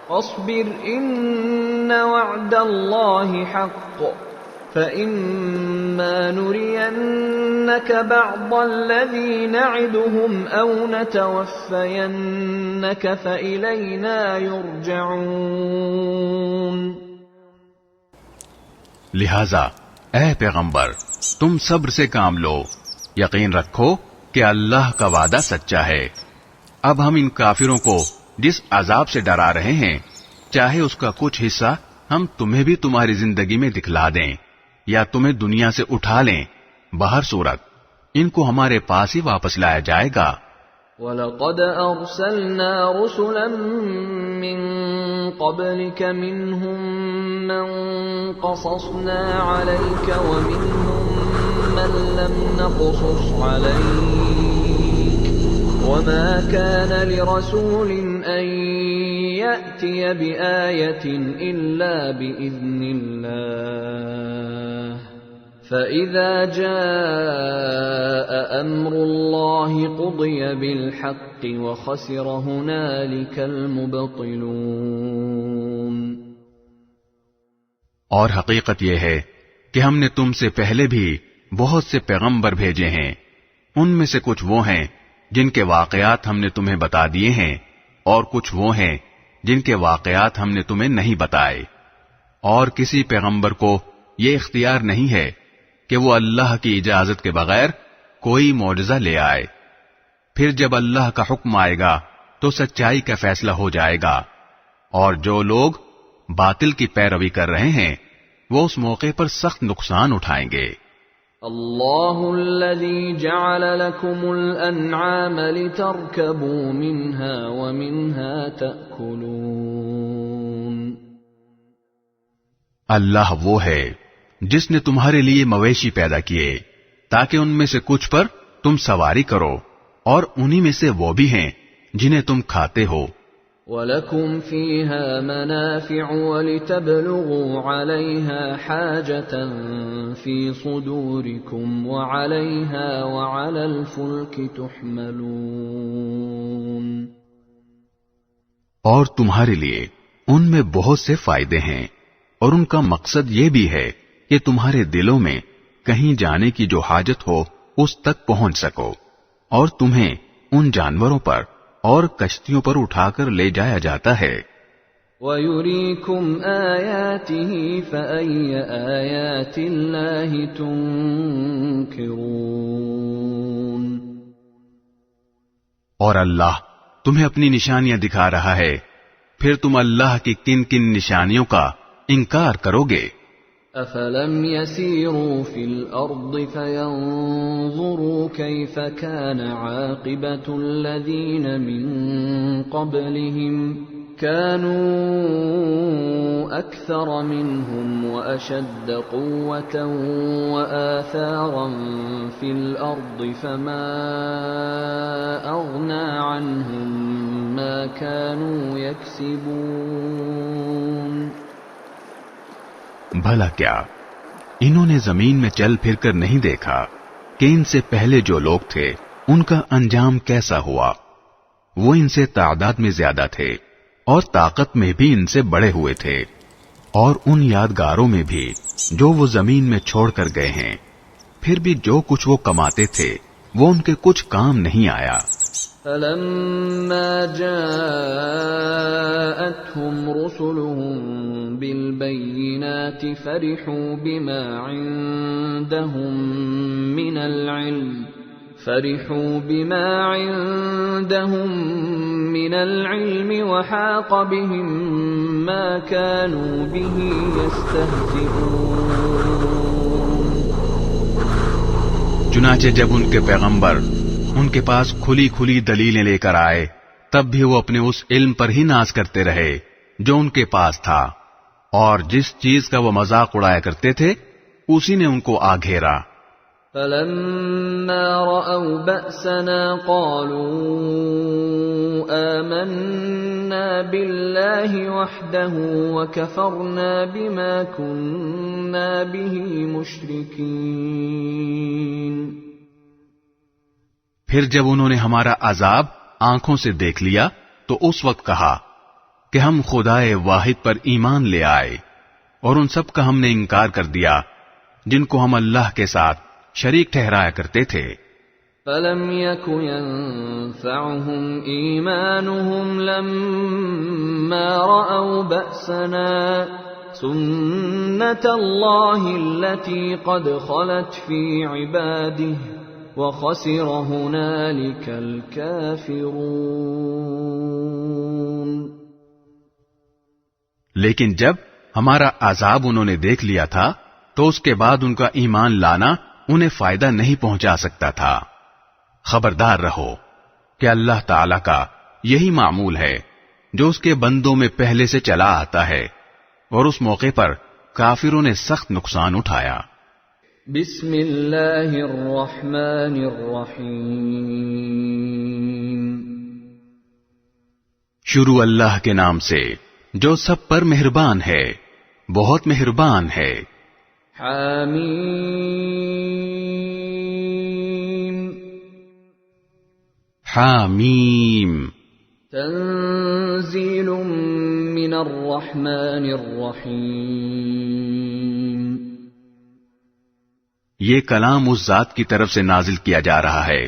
[SPEAKER 1] اصبر ان وعد اللہ حق فإما نرينك بعض الذي نعدهم أو نتوفينك فإلينا يرجعون.
[SPEAKER 2] لہذا اے پیغمبر، تم صبر سے کام لو، یقین رکھو کہ اللہ کا وعدہ سچا ہے. اب ہم ان کافروں کو جس عذاب سے ڈرا رہے ہیں، چاہے اس کا کچھ حصہ ہم تمہیں بھی تمہاری زندگی میں دکھلا دیں یا تمہیں دنیا سے اٹھا لیں، بہر صورت ان کو ہمارے پاس ہی واپس لایا جائے گا.
[SPEAKER 1] وَلَقَدْ أَرْسَلْنَا رُسُلًا مِّن قَبْلِكَ مِنْهُمْ مَنْ قَصَصْنَا عَلَيْكَ وَمِنْهُمْ مَنْ لَمْ نَقْصُصْ عَلَيْكَ وَمَا كَانَ لِرَسُولٍ أَنْ يَأْتِيَ بِآيَةٍ إِلَّا بِإِذْنِ اللَّهِ فَإِذَا جَاءَ أَمْرُ اللَّهِ قُضِيَ بِالْحَقِّ وَخَسِرَ هُنَالِكَ الْمُبْطِلُونَ.
[SPEAKER 2] اور حقیقت یہ ہے کہ ہم نے تم سے پہلے بھی بہت سے پیغمبر بھیجے ہیں. ان میں سے کچھ وہ ہیں جن کے واقعات ہم نے تمہیں بتا دیے ہیں، اور کچھ وہ ہیں جن کے واقعات ہم نے تمہیں نہیں بتائے. اور کسی پیغمبر کو یہ اختیار نہیں ہے کہ وہ اللہ کی اجازت کے بغیر کوئی معجزہ لے آئے. پھر جب اللہ کا حکم آئے گا تو سچائی کا فیصلہ ہو جائے گا، اور جو لوگ باطل کی پیروی کر رہے ہیں وہ اس موقع پر سخت نقصان اٹھائیں گے.
[SPEAKER 1] اللہ الذی جعل لکم الانعام لترکبوا منها ومنها تأکلون.
[SPEAKER 2] اللہ وہ ہے جس نے تمہارے لیے مویشی پیدا کیے تاکہ ان میں سے کچھ پر تم سواری کرو، اور انہی میں سے وہ بھی ہیں جنہیں تم کھاتے ہو.
[SPEAKER 1] وَلَكُمْ فِيهَا مَنَافِعُ وَلِتَبْلُغُوا عَلَيْهَا حَاجَةً فِي صُدُورِكُمْ وَعَلَيْهَا وَعَلَى الْفُلْكِ تُحْمَلُونَ
[SPEAKER 2] اور تمہارے لیے ان میں بہت سے فائدے ہیں، اور ان کا مقصد یہ بھی ہے کہ تمہارے دلوں میں کہیں جانے کی جو حاجت ہو اس تک پہنچ سکو، اور تمہیں ان جانوروں پر اور کشتیوں پر اٹھا کر لے جایا جاتا ہے۔
[SPEAKER 1] وَيُرِيكُمْ آيَاتِهِ فَأَيَّ آيَاتِ اللَّهِ تُنكِرُونَ
[SPEAKER 2] اور اللہ تمہیں اپنی نشانیاں دکھا رہا ہے، پھر تم اللہ کی کن کن نشانیوں کا انکار کرو گے؟
[SPEAKER 1] أَفَلَمْ يَسِيرُوا فِي الْأَرْضِ فَيَنظُرُوا كَيْفَ كَانَ عَاقِبَةُ الَّذِينَ مِن قَبْلِهِمْ كَانُوا أَكْثَرَ مِنْهُمْ وَأَشَدَّ قُوَّةً وَآثَارًا فِي الْأَرْضِ فَمَا أَغْنَى عَنْهُمْ مَا كَانُوا يَكْسِبُونَ
[SPEAKER 2] بھلا کیا انہوں نے زمین میں چل پھر کر نہیں دیکھا کہ ان سے پہلے جو لوگ تھے ان کا انجام کیسا ہوا؟ وہ ان سے تعداد میں زیادہ تھے اور طاقت میں بھی ان سے بڑے ہوئے تھے، اور ان یادگاروں میں بھی جو وہ زمین میں چھوڑ کر گئے ہیں، پھر بھی جو کچھ وہ کماتے تھے وہ ان کے کچھ کام نہیں آیا۔
[SPEAKER 1] فَلَمَّا جَاءَتْهُمْ رُسُلُهُم بِالْبَيِّنَاتِ فَرِحُوا بِمَا عِندَهُم مِّنَ الْعِلْمِ وَحَاقَ بِهِم مَّا كَانُوا بِهِ يَسْتَهْزِئُونَ
[SPEAKER 2] چنانچہ جب ان کے پیغمبر ان کے پاس کھلی کھلی دلیلیں لے کر آئے، تب بھی وہ اپنے اس علم پر ہی ناز کرتے رہے جو ان کے پاس تھا، اور جس چیز کا وہ مذاق اڑایا کرتے تھے اسی نے ان کو آ گھیرا۔
[SPEAKER 1] فَلَمَّا رَأَوْا بَأْسَنَا قَالُوا آمَنَّا بِاللَّهِ وَحْدَهُ وَكَفَرْنَا بِمَا كُنَّا بِهِ مُشْرِكِينَ
[SPEAKER 2] پھر جب انہوں نے ہمارا عذاب آنکھوں سے دیکھ لیا تو اس وقت کہا کہ ہم خدائے واحد پر ایمان لے آئے، اور ان سب کا ہم نے انکار کر دیا جن کو ہم اللہ کے ساتھ شریک ٹھہرایا کرتے تھے۔
[SPEAKER 1] فَلَمْ يَكُ يَنفَعُهُمْ إِيمَانُهُمْ لَمَّا رَأَوْا بَأْسَنَا سُنَّتَ اللَّهِ الَّتِي قَدْ خَلَتْ فِي عِبَادِهِ وَخَسِرَ هُنَالِكَ الْكَافِرُونَ
[SPEAKER 2] لیکن جب ہمارا عذاب انہوں نے دیکھ لیا تھا تو اس کے بعد ان کا ایمان لانا انہیں فائدہ نہیں پہنچا سکتا تھا۔ خبردار رہو کہ اللہ تعالی کا یہی معمول ہے جو اس کے بندوں میں پہلے سے چلا آتا ہے، اور اس موقع پر کافروں نے سخت نقصان اٹھایا۔
[SPEAKER 1] بسم اللہ الرحمن الرحیم
[SPEAKER 2] شروع اللہ کے نام سے جو سب پر مہربان ہے، بہت مہربان ہے۔
[SPEAKER 1] حامیم
[SPEAKER 2] حامیم
[SPEAKER 1] تنزیل من الرحمن الرحیم
[SPEAKER 2] یہ کلام اس ذات کی طرف سے نازل کیا جا رہا ہے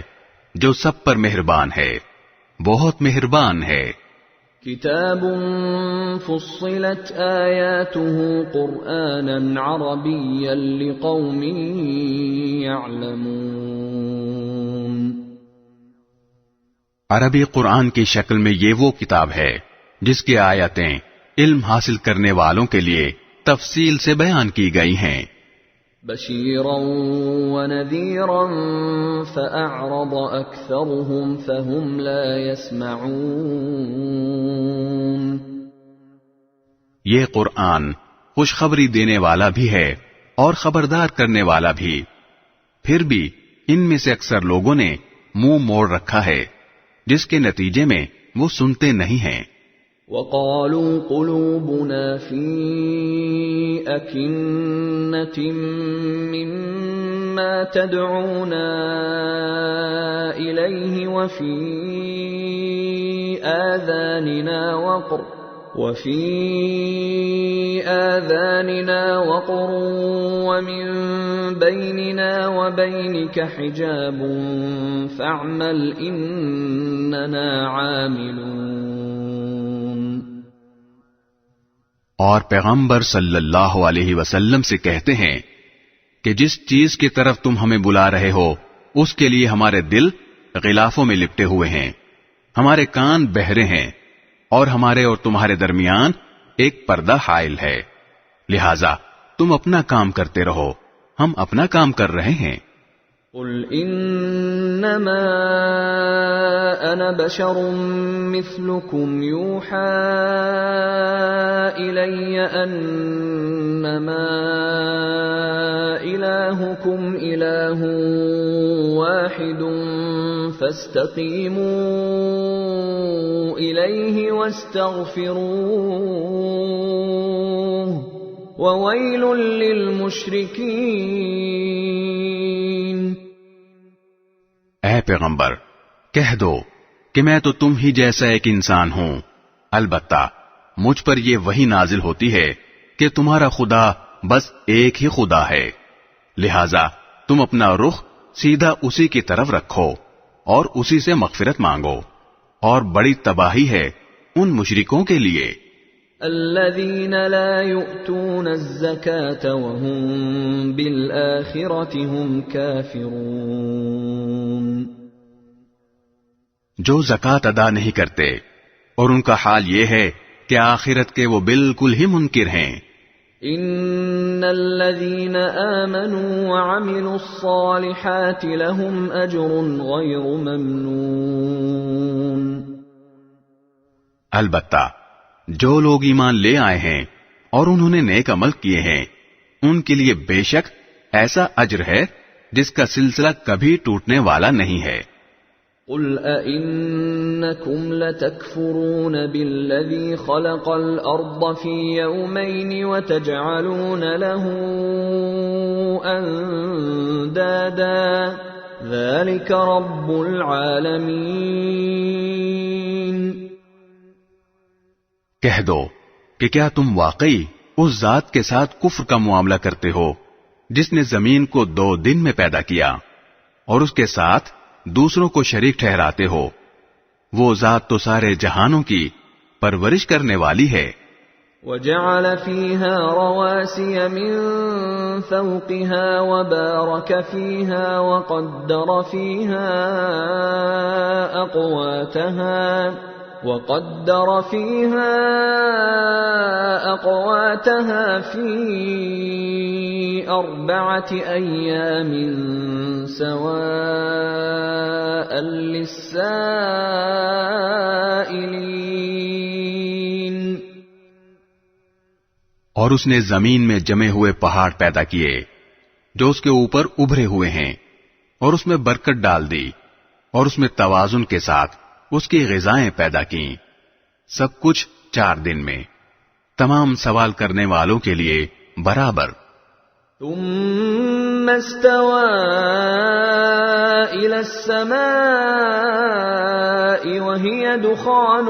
[SPEAKER 2] جو سب پر مہربان ہے، بہت مہربان ہے۔
[SPEAKER 1] کتاب فصلت آیاته قرآنا عربیا لقوم یعلمون
[SPEAKER 2] عربی قرآن کی شکل میں یہ وہ کتاب ہے جس کی آیتیں علم حاصل کرنے والوں کے لیے تفصیل سے بیان کی گئی ہیں۔
[SPEAKER 1] بشیرا ونذیرا فأعرض اکثرهم فهم لا يسمعون
[SPEAKER 2] یہ قرآن خوشخبری دینے والا بھی ہے اور خبردار کرنے والا بھی، پھر بھی ان میں سے اکثر لوگوں نے منہ موڑ رکھا ہے، جس کے نتیجے میں وہ سنتے نہیں ہیں۔
[SPEAKER 1] وقالوا قلوبنا في أكنة مما تدعونا إليه وفي آذاننا وقر ومن بيننا وبينك حجاب فاعمل إننا عاملون.
[SPEAKER 2] اور پیغمبر صلی اللہ علیہ وسلم سے کہتے ہیں کہ جس چیز کی طرف تم ہمیں بلا رہے ہو اس کے لیے ہمارے دل غلافوں میں لپٹے ہوئے ہیں، ہمارے کان بہرے ہیں، اور ہمارے اور تمہارے درمیان ایک پردہ حائل ہے، لہذا تم اپنا کام کرتے رہو، ہم اپنا کام کر رہے ہیں۔
[SPEAKER 1] قل انما انا بشر مثلكم يوحى الي انما الهكم اله واحد فاستقيموا اليه واستغفروه وويل للمشركين.
[SPEAKER 2] اے پیغمبر کہہ دو کہ میں تو تم ہی جیسا ایک انسان ہوں، البتہ مجھ پر یہ وحی نازل ہوتی ہے کہ تمہارا خدا بس ایک ہی خدا ہے، لہذا تم اپنا رخ سیدھا اسی کی طرف رکھو اور اسی سے مغفرت مانگو، اور بڑی تباہی ہے ان مشرکوں کے لیے
[SPEAKER 1] الذين لا يؤتون الزكاة وهم بالآخرة هم كافرون.
[SPEAKER 2] جو زکوٰۃ ادا نہیں کرتے اور ان کا حال یہ ہے کہ آخرت کے وہ بالکل ہی منکر ہیں.
[SPEAKER 1] ان الذين آمنوا وعملوا الصالحات لهم اجر غير ممنون.
[SPEAKER 2] البتہ جو لوگ ایمان لے آئے ہیں اور انہوں نے نیک عمل کیے ہیں ان کے لیے بے شک ایسا اجر ہے جس کا سلسلہ کبھی ٹوٹنے والا نہیں ہے.
[SPEAKER 1] قل أئنكم لتكفرون بالذي خلق الأرض في يومين وتجعلون له أندادا ذلك رب العالمين.
[SPEAKER 2] کہہ دو کہ کیا تم واقعی اس ذات کے ساتھ کفر کا معاملہ کرتے ہو جس نے زمین کو 2 دن میں پیدا کیا اور اس کے ساتھ دوسروں کو شریک ٹھہراتے ہو؟ وہ ذات تو سارے جہانوں کی پرورش کرنے والی ہے.
[SPEAKER 1] وجعل فيها رواسي من فوقها وبارك فيها وقدر فيها أقواتها في 4 أيام سواء للسائلين.
[SPEAKER 2] اور اس نے زمین میں جمے ہوئے پہاڑ پیدا کیے جو اس کے اوپر ابھرے ہوئے ہیں، اور اس میں برکت ڈال دی، اور اس میں توازن کے ساتھ اس کی غذائیں پیدا کیں، سب کچھ 4 دن میں، تمام سوال کرنے والوں کے لیے برابر.
[SPEAKER 1] ثم استوى إلى السماء وهي دخان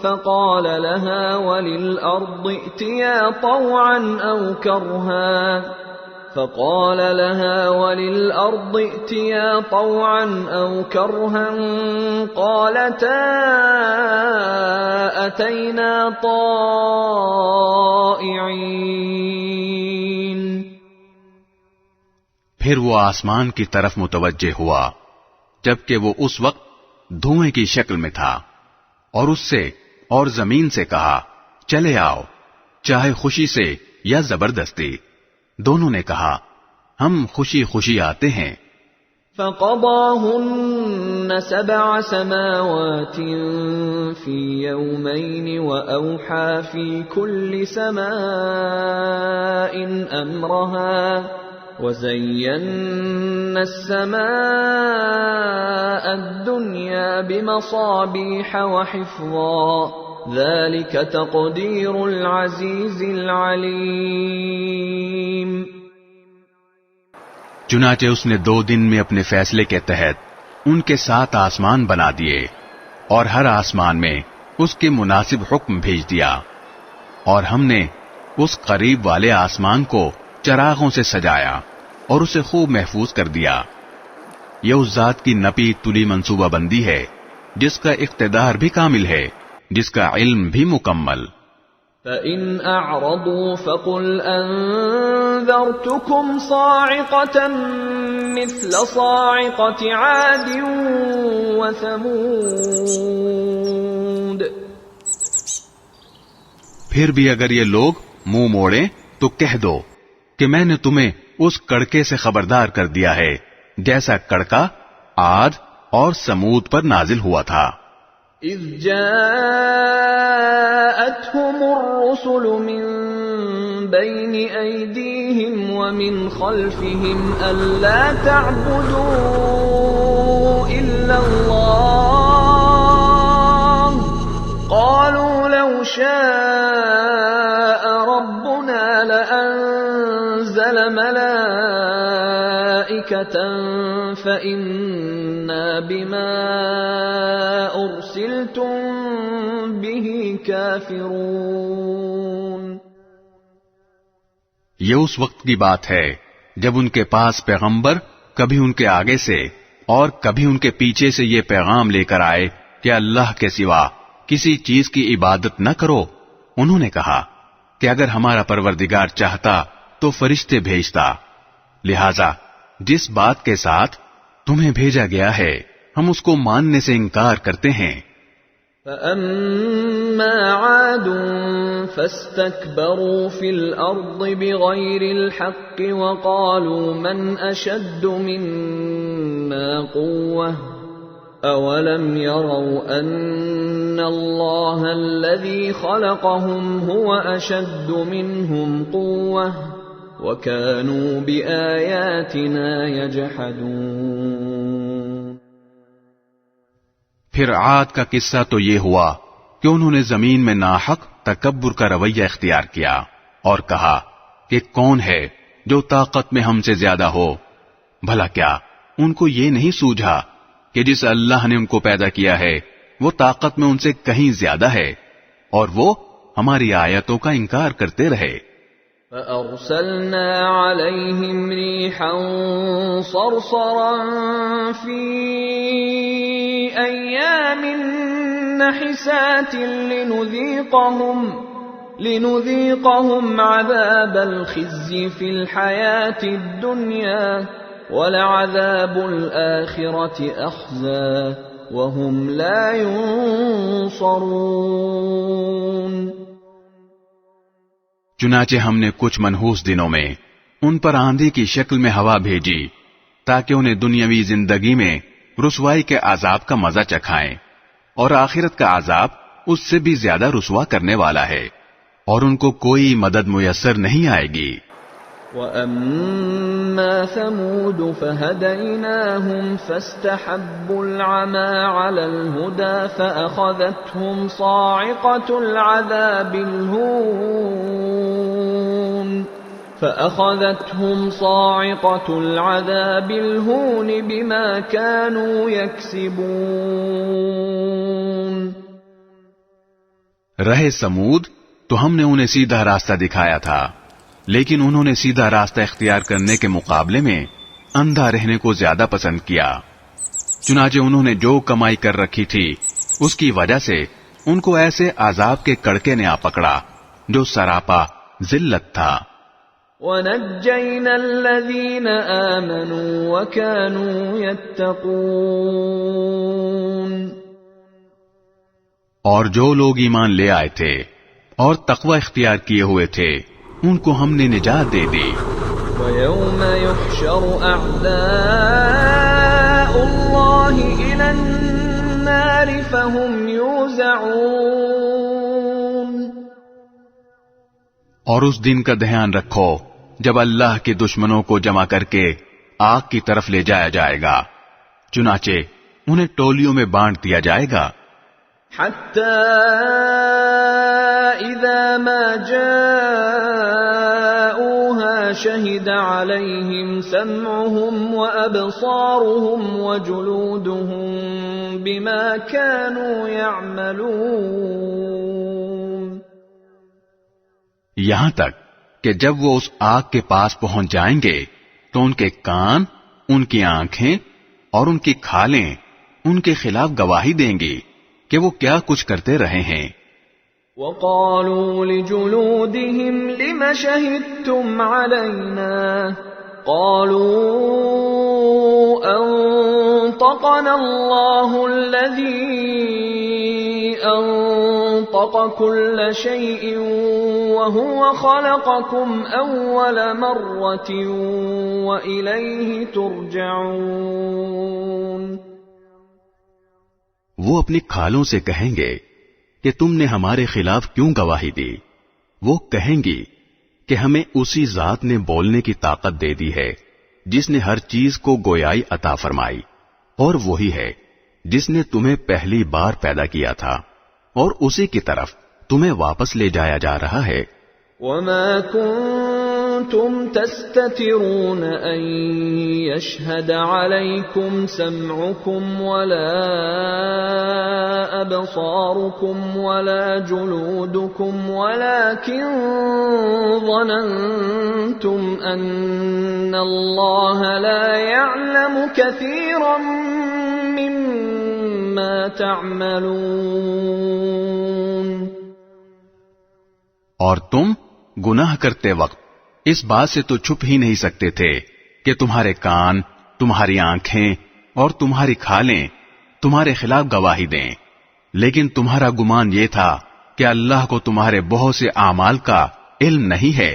[SPEAKER 1] فقال لها وللأرض ائتيا طوعا أو كرها قالتا أتينا طائعين.
[SPEAKER 2] پھر وہ آسمان کی طرف متوجہ ہوا جبکہ وہ اس وقت دھوئیں کی شکل میں تھا، اور اس سے اور زمین سے کہا چلے آؤ، چاہے خوشی سے یا زبردستی. دونوں نے کہا ہم خوشی خوشی آتے ہیں.
[SPEAKER 1] فقضاهن 7 سماوات في يومين وأوحى في كل سماء أمرها وزينا السماء الدنيا بمصابيح وحفظا ذلك تقدیر العزیز العلیم۔
[SPEAKER 2] چنانچہ اس نے 2 دن میں اپنے فیصلے کے تحت ان کے 7 آسمان بنا دیے اور ہر آسمان میں اس کے مناسب حکم بھیج دیا، اور ہم نے اس قریب والے آسمان کو چراغوں سے سجایا اور اسے خوب محفوظ کر دیا۔ یہ اس ذات کی نپی تلی منصوبہ بندی ہے جس کا اقتدار بھی کامل ہے، جس کا علم بھی مکمل۔
[SPEAKER 1] فَإِنْ أَعْرَضُوا فَقُلْ أَنذَرْتُكُمْ صَاعِقَةً مِثْلَ صَاعِقَةِ عَادٍ وَثَمُودَ۔
[SPEAKER 2] پھر بھی اگر یہ لوگ منہ موڑیں تو کہہ دو کہ میں نے تمہیں اس کڑکے سے خبردار کر دیا ہے جیسا کڑکا عاد اور سمود پر نازل ہوا تھا۔
[SPEAKER 1] اذ جاءتهم الرسل من بين أيديهم ومن خلفهم ألا تعبدوا إلا الله قالوا لو شاء ربنا لأنزل ملائكة فإنا بما أرسلتم به كافرون۔
[SPEAKER 2] یہ اس وقت کی بات ہے جب ان کے پاس پیغمبر کبھی ان کے آگے سے اور کبھی ان کے پیچھے سے یہ پیغام لے کر آئے کہ اللہ کے سوا کسی چیز کی عبادت نہ کرو۔ انہوں نے کہا کہ اگر ہمارا پروردگار چاہتا تو فرشتے بھیجتا، لہذا جس بات کے ساتھ تمہیں بھیجا گیا ہے ہم اس کو ماننے سے انکار کرتے ہیں۔
[SPEAKER 1] فَأَمَّا عَادٌ فَاسْتَكْبَرُوا فِي الْأَرْضِ بِغَيْرِ الْحَقِّ وَقَالُوا مَنْ أَشَدُّ مِنَّا قُوَّةً أَوَلَمْ يَرَوْا أَنَّ اللَّهَ الَّذِي خَلَقَهُمْ هُوَ أَشَدُّ مِنْهُمْ قُوَّةً وَكَانُوا بِآيَاتِنَا يَجْحَدُونَ۔
[SPEAKER 2] پھر عاد کا قصہ تو یہ ہوا کہ انہوں نے زمین میں ناحق تکبر کا رویہ اختیار کیا اور کہا کہ کون ہے جو طاقت میں ہم سے زیادہ ہو۔ بھلا کیا ان کو یہ نہیں سوجھا کہ جس اللہ نے ان کو پیدا کیا ہے وہ طاقت میں ان سے کہیں زیادہ ہے، اور وہ ہماری آیتوں کا انکار کرتے رہے۔
[SPEAKER 1] فَأَرْسَلْنَا عَلَيْهِمْ رِيحًا صَرْصَرًا فِي أَيَّامٍ نَحِسَاتٍ لِنُذِيقَهُمْ عَذَابَ الْخِزْيِ فِي الْحَيَاةِ الدُّنْيَا وَلَعَذَابُ الْآخِرَةِ أَخْزَىٰ وَهُمْ لَا يُنصَرُونَ۔
[SPEAKER 2] چنانچہ ہم نے کچھ منحوس دنوں میں ان پر آندھی کی شکل میں ہوا بھیجی تاکہ انہیں دنیاوی زندگی میں رسوائی کے عذاب کا مزہ چکھائیں، اور آخرت کا عذاب اس سے بھی زیادہ رسوا کرنے والا ہے، اور ان کو کوئی مدد میسر نہیں آئے گی۔
[SPEAKER 1] وَأَمَّا ثَمُودُ فَهَدَيْنَاهُمْ فَاسْتَحَبُّوا الْعَمَى عَلَى الْهُدَى فَأَخَذَتْهُمْ صَاعِقَةُ الْعَذَابِ الْهُونِ بِمَا كَانُوا يَكْسِبُونَ۔
[SPEAKER 2] رہے سمود تو ہم نے انہیں سیدھا راستہ دکھایا تھا، لیکن انہوں نے سیدھا راستہ اختیار کرنے کے مقابلے میں اندھا رہنے کو زیادہ پسند کیا۔ چنانچہ انہوں نے جو کمائی کر رکھی تھی اس کی وجہ سے ان کو ایسے عذاب کے کڑکے نے آ پکڑا جو سراپا ذلت تھا۔
[SPEAKER 1] وَنَجَّيْنَا الَّذِينَ آمَنُوا وَكَانُوا يَتَّقُونَ۔
[SPEAKER 2] اور جو لوگ ایمان لے آئے تھے اور تقوی اختیار کیے ہوئے تھے ان کو ہم نے نجات دے دی۔
[SPEAKER 1] وَيَوْمَ يُحْشَرُ أَعْدَاءُ اللَّهِ إِلَى النَّارِ فَهُمْ يُوزَعُونَ۔
[SPEAKER 2] اور اس دن کا دھیان رکھو جب اللہ کے دشمنوں کو جمع کر کے آگ کی طرف لے جایا جائے گا، چنانچہ انہیں ٹولیوں میں بانٹ دیا جائے گا۔
[SPEAKER 1] حتى إذا ما جاءوها شهد عليهم سمعهم وأبصارهم وجلودهم بما كانوا يعملون.
[SPEAKER 2] یہاں تک کہ جب وہ اس آگ کے پاس پہنچ جائیں گے تو ان کے کان، ان کی آنکھیں اور ان کی کھالیں ان کے خلاف گواہی دیں گی کہ وہ کیا کچھ کرتے رہے ہیں.
[SPEAKER 1] وَقَالُوا لِجُلُودِهِمْ لِمَ شَهِدتُّمْ عَلَيْنَا قَالُوا أَنطَقَنَا اللَّهُ الَّذِي أَنطَقَ كُلَّ شَيْءٍ وَهُوَ خَلَقَكُمْ أَوَّلَ مَرَّةٍ وَإِلَيْهِ تُرْجَعُونَ.
[SPEAKER 2] وہ اپنی کھالوں سے کہیں گے کہ تم نے ہمارے خلاف کیوں گواہی دی؟ وہ کہیں گی کہ ہمیں اسی ذات نے بولنے کی طاقت دے دی ہے جس نے ہر چیز کو گویائی عطا فرمائی، اور وہی ہے جس نے تمہیں پہلی بار پیدا کیا تھا، اور اسی کی طرف تمہیں واپس لے جایا جا رہا ہے.
[SPEAKER 1] وَمَا كُنتُمْ تَسْتَتِرُونَ أَن يَشْهَدَ عَلَيْكُمْ سَمْعُكُمْ وَلَا أَبْصَارُكُمْ وَلَا جُلُودُكُمْ وَلَكِنْ ظَنَنْتُمْ أَنَّ اللَّهَ لَا يَعْلَمُ كَثِيرًا مِّمَّا تَعْمَلُونَ.
[SPEAKER 2] اور تم گناہ کرتے وقت اس بات سے تو چھپ ہی نہیں سکتے تھے کہ تمہارے کان، تمہاری آنکھیں اور تمہاری کھالیں تمہارے خلاف گواہی دیں، لیکن تمہارا گمان یہ تھا کہ اللہ کو تمہارے بہت سے اعمال کا علم نہیں ہے.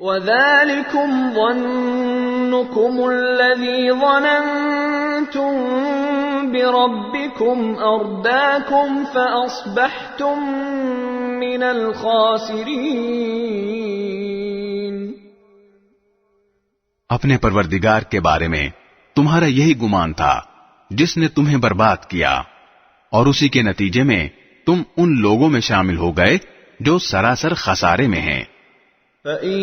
[SPEAKER 1] وَذَلِكُمْ ظَنُّكُمُ الَّذِي ظَنَنْتُمْ بِرَبِّكُمْ أَرْدَاكُمْ فَأَصْبَحْتُمْ مِنَ الْخَاسِرِينَ.
[SPEAKER 2] اپنے پروردگار کے بارے میں تمہارا یہی گمان تھا جس نے تمہیں برباد کیا، اور اسی کے نتیجے میں تم ان لوگوں میں شامل ہو گئے جو سراسر خسارے میں ہیں.
[SPEAKER 1] فَإِن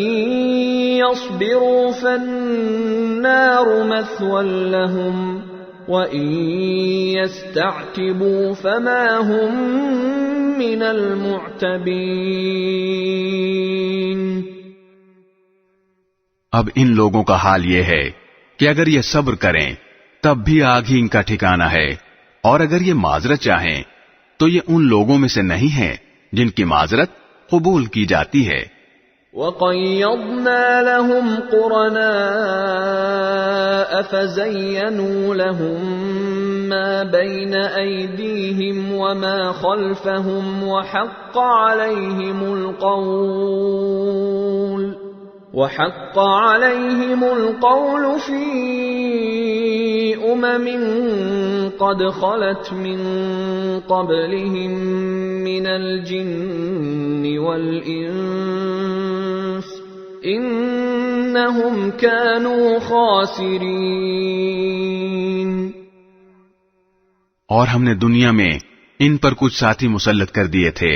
[SPEAKER 1] يَصْبِرُوا فَالنَّارُ مَثْوًى لَهُمْ وَإِن يَسْتَعْتِبُوا فَمَا هُمْ مِنَ الْمُعْتَبِينَ.
[SPEAKER 2] اب ان لوگوں کا حال یہ ہے کہ اگر یہ صبر کریں تب بھی آگ ہی ان کا ٹھکانہ ہے، اور اگر یہ معذرت چاہیں تو یہ ان لوگوں میں سے نہیں ہیں جن کی معذرت قبول کی جاتی ہے.
[SPEAKER 1] وَقَيَّضْنَا لَهُمْ قُرَنَاءَ فَزَيَّنُوا لَهُم مَّا بَيْنَ أَيْدِيهِمْ وَمَا خَلْفَهُمْ وَحَقَّ عَلَيْهِمُ الْقَوْلُ فِي أُمَمٍ قَدْ خَلَتْ مِن قَبْلِهِم مِّنَ الْجِنِّ وَالْإِنسِ إِنَّهُمْ كَانُوا خَاسِرِينَ.
[SPEAKER 2] اور ہم نے دنیا میں ان پر کچھ ساتھی مسلط کر دیے تھے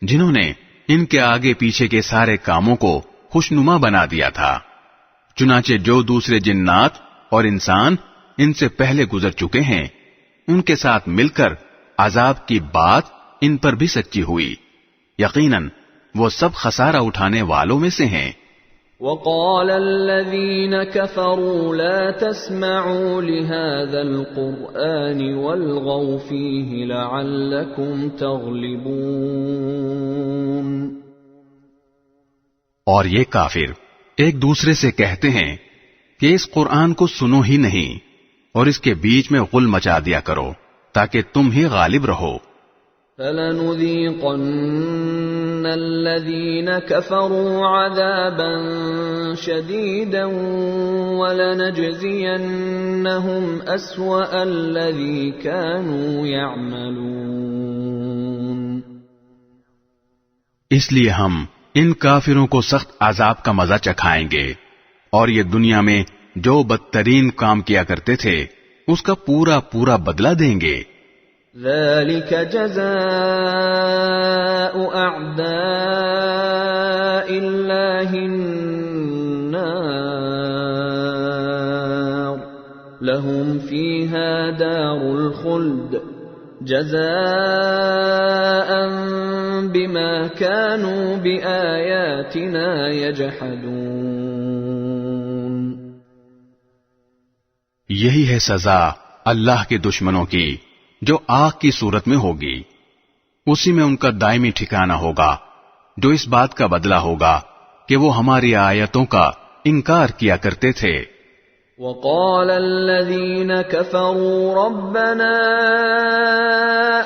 [SPEAKER 2] جنہوں نے ان کے آگے پیچھے کے سارے کاموں کو خوشنما بنا دیا تھا. چنانچہ جو دوسرے جنات اور انسان ان سے پہلے گزر چکے ہیں ان کے ساتھ مل کر عذاب کی بات ان پر بھی سچی ہوئی. یقیناً وہ سب خسارہ اٹھانے والوں میں سے ہیں.
[SPEAKER 1] وَقَالَ الَّذِينَ كَفَرُوا لَا تَسْمَعُوا لِهَذَا الْقُرْآنِ وَالْغَوْا فِيهِ لَعَلَّكُمْ تَغْلِبُونَ.
[SPEAKER 2] اور یہ کافر ایک دوسرے سے کہتے ہیں کہ اس قرآن کو سنو ہی نہیں اور اس کے بیچ میں غل مچا دیا کرو تاکہ تم ہی غالب رہو.
[SPEAKER 1] فَلَنُذِيقَنَّ الَّذِينَ كَفَرُوا عَذَابًا شَدِيدًا وَلَنَجْزِيَنَّهُمْ أَسْوَأَ الَّذِي كَانُوا يَعْمَلُونَ.
[SPEAKER 2] اس لیے ہم ان کافروں کو سخت عذاب کا مزہ چکھائیں گے، اور یہ دنیا میں جو بدترین کام کیا کرتے تھے اس کا پورا پورا بدلہ دیں گے.
[SPEAKER 1] ذلك جزاء أعداء الله النار لهم فيها دار الخلد جزاء بما كانوا بآياتنا يجحدون۔
[SPEAKER 2] یہی ہے سزا اللہ کے دشمنوں کی جو آگ کی صورت میں ہوگی، اسی میں ان کا دائمی ٹھکانہ ہوگا، جو اس بات کا بدلہ ہوگا کہ وہ ہماری آیتوں کا انکار کیا کرتے تھے۔
[SPEAKER 1] وقال الذين كفروا ربنا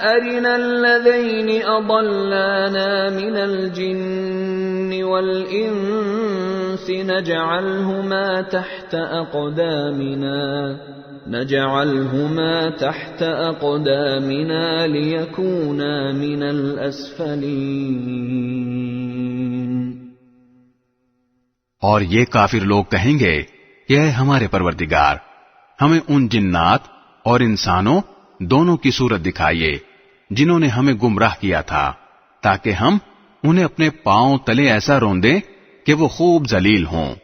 [SPEAKER 1] أرنا الذين أضلانا من الجن والإنس نجعلهما تحت أقدامنا ليكونا من الأسفلين۔
[SPEAKER 2] اور یہ کافر لوگ کہیں گے کہ اے ہمارے پروردگار، ہمیں ان جنات اور انسانوں دونوں کی صورت دکھائیے جنہوں نے ہمیں گمراہ کیا تھا، تاکہ ہم انہیں اپنے پاؤں تلے ایسا رون دیں کہ وہ خوب ذلیل ہوں۔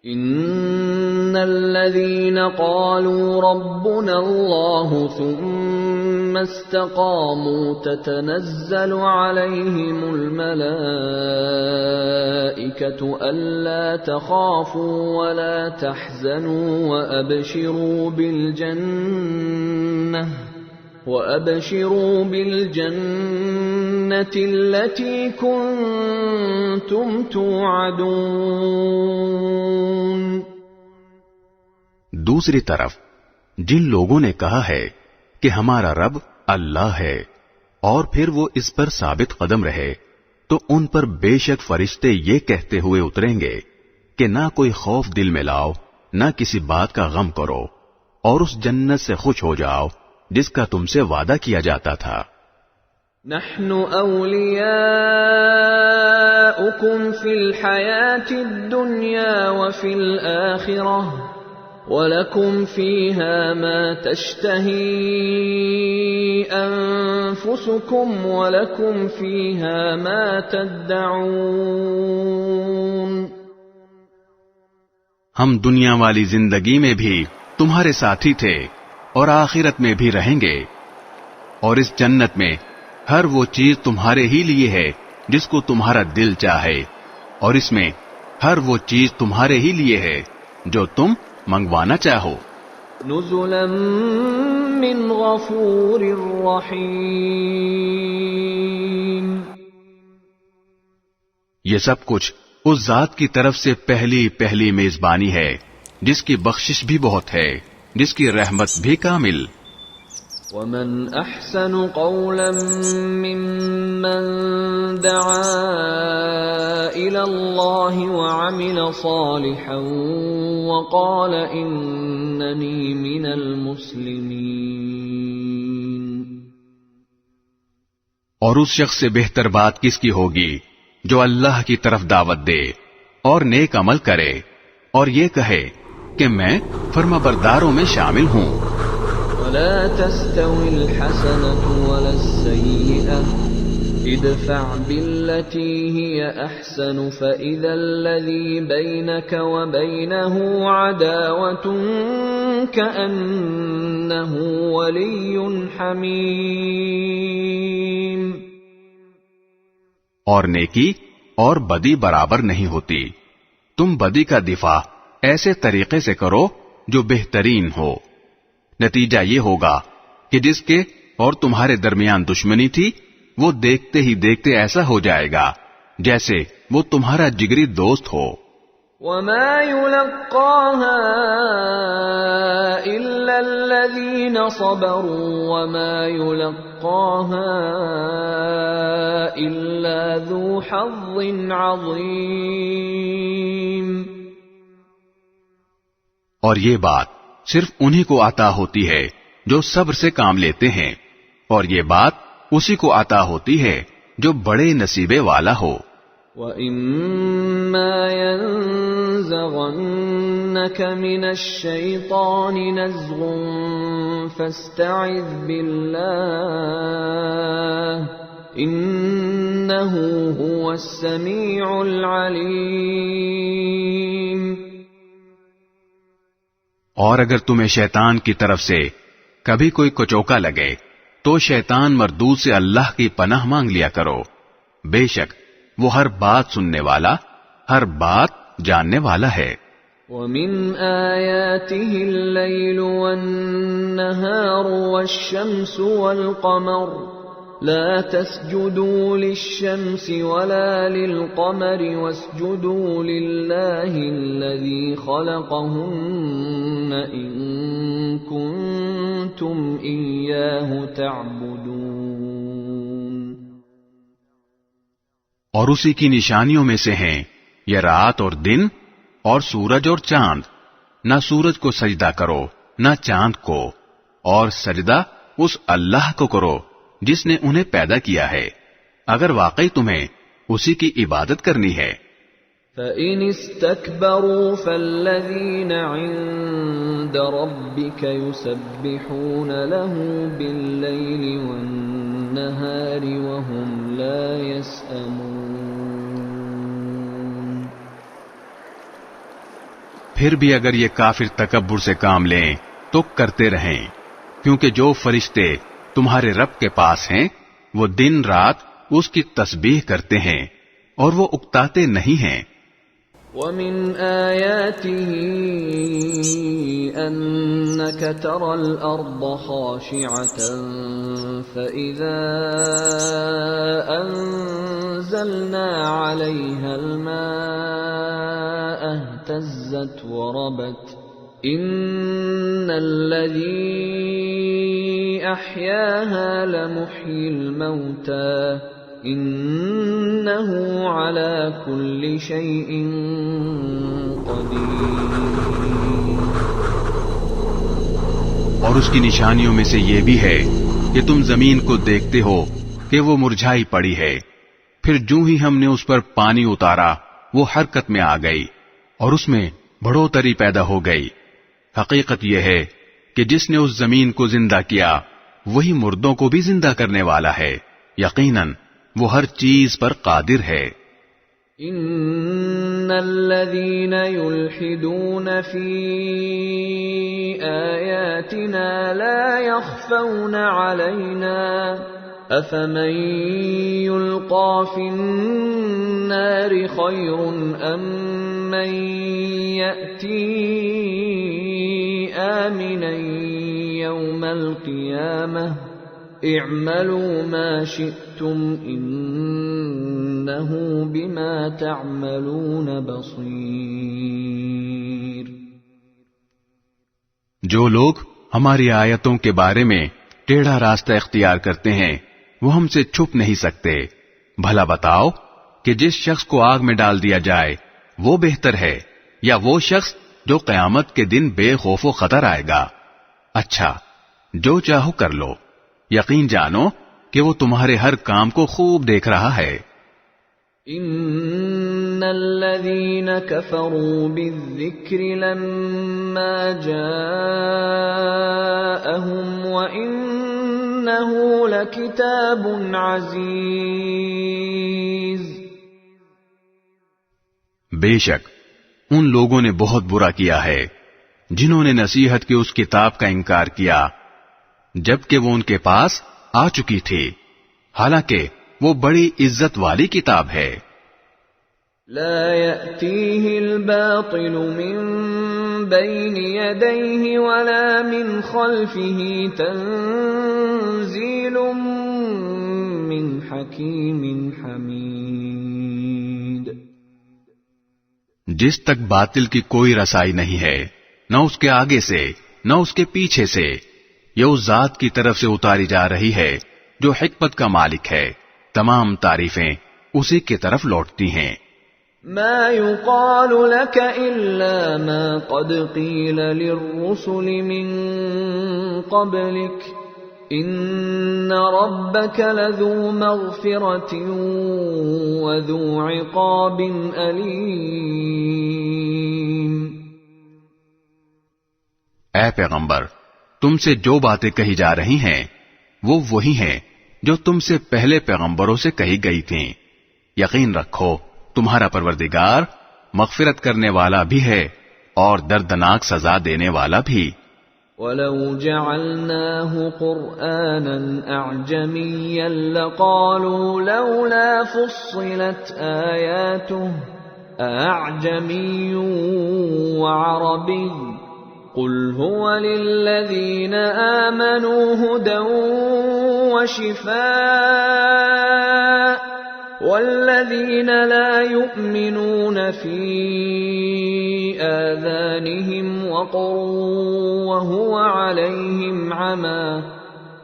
[SPEAKER 1] ان الذين قالوا ربنا الله ثم استقاموا تتنزل عليهم الملائكة ألا تخافوا ولا تحزنوا وأبشروا بالجنة التي كنتم توعدون۔
[SPEAKER 2] دوسری طرف جن لوگوں نے کہا ہے کہ ہمارا رب اللہ ہے اور پھر وہ اس پر ثابت قدم رہے، تو ان پر بے شک فرشتے یہ کہتے ہوئے اتریں گے کہ نہ کوئی خوف دل میں لاؤ، نہ کسی بات کا غم کرو، اور اس جنت سے خوش ہو جاؤ جس کا تم سے وعدہ کیا جاتا تھا۔
[SPEAKER 1] نحن اولیاؤکم فی الحیاة الدنیا وفی الآخرہ وَلَكُمْ فِيهَا مَا تَشْتَهِي أَنفُسُكُمْ وَلَكُمْ فِيهَا مَا تَدَّعُونَ۔
[SPEAKER 2] ہم دنیا والی زندگی میں بھی تمہارے ساتھی تھے اور آخرت میں بھی رہیں گے، اور اس جنت میں ہر وہ چیز تمہارے ہی لیے ہے جس کو تمہارا دل چاہے، اور اس میں ہر وہ چیز تمہارے ہی لیے ہے جو تم منگوانا چاہو۔
[SPEAKER 1] نزلا من غفور رحیم۔
[SPEAKER 2] یہ سب کچھ اس ذات کی طرف سے پہلی میزبانی ہے جس کی بخشش بھی بہت ہے، جس کی رحمت بھی کامل۔
[SPEAKER 1] ومن احسن قولا ممن دعا الى اللہ وعمل صالحا وقال اننی من المسلمین۔
[SPEAKER 2] اور اس شخص سے بہتر بات کس کی ہوگی جو اللہ کی طرف دعوت دے اور نیک عمل کرے اور یہ کہے کہ میں فرما برداروں میں شامل ہوں۔
[SPEAKER 1] ولا تستوي الحسنة ولا السيئة ادفع بالتي هي أحسن فإذا الذي بينك وبينه عداوة كأنه ولي حميم۔
[SPEAKER 2] اور نیکی اور بدی برابر نہیں ہوتی، تم بدی کا دفاع ایسے طریقے سے کرو جو بہترین ہو، نتیجہ یہ ہوگا کہ جس کے اور تمہارے درمیان دشمنی تھی وہ دیکھتے ہی دیکھتے ایسا ہو جائے گا جیسے وہ تمہارا جگری دوست ہو۔
[SPEAKER 1] وما يلقاها إلا الذين صبروا وما يلقاها إلا ذو حظ عظيم۔
[SPEAKER 2] اور یہ بات صرف انہی کو عطا ہوتی ہے جو صبر سے کام لیتے ہیں، اور یہ بات اسی کو عطا ہوتی ہے جو بڑے نصیبے والا ہو۔
[SPEAKER 1] وَإِمَّا يَنزَغَنَّكَ مِنَ الشَّيْطَانِ نَزْغٌ فَاسْتَعِذْ بِاللَّهِ إِنَّهُ هُوَ السَّمِيعُ الْعَلِيمُ۔
[SPEAKER 2] اور اگر تمہیں شیطان کی طرف سے کبھی کوئی کچوکا لگے تو شیطان مردود سے اللہ کی پناہ مانگ لیا کرو، بے شک وہ ہر بات سننے والا، ہر بات جاننے والا ہے۔
[SPEAKER 1] وَمِنْ آيَاتِهِ اللَّيْلُ وَالنَّهَارُ وَالشَّمْسُ وَالْقَمَرُ لَا تَسْجُدُوا لِلشَّمْسِ وَلَا لِلْقَمَرِ وَاسْجُدُوا لِلَّهِ الَّذِي خَلَقَهُنَّ إِن كُنتُمْ إِيَّاهُ تَعْبُدُونَ۔
[SPEAKER 2] اور اسی کی نشانیوں میں سے ہیں یہ رات اور دن اور سورج اور چاند، نہ سورج کو سجدہ کرو نہ چاند کو، اور سجدہ اس اللہ کو کرو جس نے انہیں پیدا کیا ہے، اگر واقعی تمہیں اسی کی عبادت کرنی ہے۔
[SPEAKER 1] فَإِنِ اسْتَكْبَرُوا فَالَّذِينَ عِندَ رَبِّكَ يُسَبِّحُونَ لَهُ بِاللَّيْلِ وَالنَّهَارِ وَهُمْ لَا يَسْأَمُونَ۔
[SPEAKER 2] پھر بھی اگر یہ کافر تکبر سے کام لیں تو کرتے رہیں، کیونکہ جو فرشتے تمہارے رب کے پاس ہیں وہ دن رات اس کی تسبیح کرتے ہیں اور وہ اکتاتے نہیں ہیں۔
[SPEAKER 1] وَمِنْ آيَاتِهِ أَنَّكَ تَرَى الْأَرْضَ خَاشِعَةً فَإِذَا أَنزَلْنَا عَلَيْهَا الْمَاءَ اهْتَزَّتْ وَرَبَتْ إِنَّ الَّذِي أَحْيَاهَا لَمُحْيِي الْمَوْتَى إِنَّهُ عَلَى كُلِّ شَيْءٍ قَدِيرٌ۔
[SPEAKER 2] اور اس کی نشانیوں میں سے یہ بھی ہے کہ تم زمین کو دیکھتے ہو کہ وہ مرجھائی پڑی ہے، پھر جو ہی ہم نے اس پر پانی اتارا وہ حرکت میں آ گئی اور اس میں بڑھوتری پیدا ہو گئی۔ حقیقت یہ ہے کہ جس نے اس زمین کو زندہ کیا وہی مردوں کو بھی زندہ کرنے والا ہے، یقیناً وہ ہر چیز پر قادر ہے۔
[SPEAKER 1] ان الذين يلحدون في آياتنا لا يخفون علينا افمن يلقى في النار خير ام من يأتي آمنا يوم القيامة اعملوا ما شئتم انه بما تعملون بصیر۔
[SPEAKER 2] جو لوگ ہماری آیتوں کے بارے میں ٹیڑھا راستہ اختیار کرتے ہیں وہ ہم سے چھپ نہیں سکتے، بھلا بتاؤ کہ جس شخص کو آگ میں ڈال دیا جائے وہ بہتر ہے یا وہ شخص جو قیامت کے دن بے خوف و خطر آئے گا؟ اچھا، جو چاہو کر لو، یقین جانو کہ وہ تمہارے ہر کام کو خوب دیکھ رہا ہے۔
[SPEAKER 1] ان الذين كفروا بالذكر لما جاءهم وانه لكتاب عزيز۔
[SPEAKER 2] بے شک ان لوگوں نے بہت برا کیا ہے جنہوں نے نصیحت کی اس کتاب کا انکار کیا جبکہ وہ ان کے پاس آ چکی تھی، حالانکہ وہ بڑی عزت والی کتاب ہے۔
[SPEAKER 1] لا يأتيه الباطل من بين يديه ولا من خلفه تنزيل من حكيم حميد۔
[SPEAKER 2] جس تک باطل کی کوئی رسائی نہیں ہے، نہ اس کے آگے سے نہ اس کے پیچھے سے، یہ اس ذات کی طرف سے اتاری جا رہی ہے جو حکمت کا مالک ہے، تمام تعریفیں اسی کی طرف لوٹتی ہیں۔
[SPEAKER 1] ما يقال لك إلا ما قد قيل للرسل من قبلك ان ربك لذو مغفرة وذو عقاب علیم۔
[SPEAKER 2] اے پیغمبر، تم سے جو باتیں کہی جا رہی ہیں وہ وہی ہیں جو تم سے پہلے پیغمبروں سے کہی گئی تھیں۔ یقین رکھو تمہارا پروردگار مغفرت کرنے والا بھی ہے اور دردناک سزا دینے والا بھی۔
[SPEAKER 1] وَلَوْ جَعَلْنَاهُ قُرْآنًا أَعْجَمِيًّا لَقَالُوا لَوْلَا فُصِّلَتْ آيَاتُهُ أَأَعْجَمِيٌّ وَعَرَبِيٌّ قُلْ هُوَ لِلَّذِينَ آمَنُوا هُدًى وَشِفَاءٌ وَالَّذِينَ لَا يُؤْمِنُونَ فِي آذَانِهِمْ وَقْرٌ وَهُوَ عَلَيْهِمْ عَمًى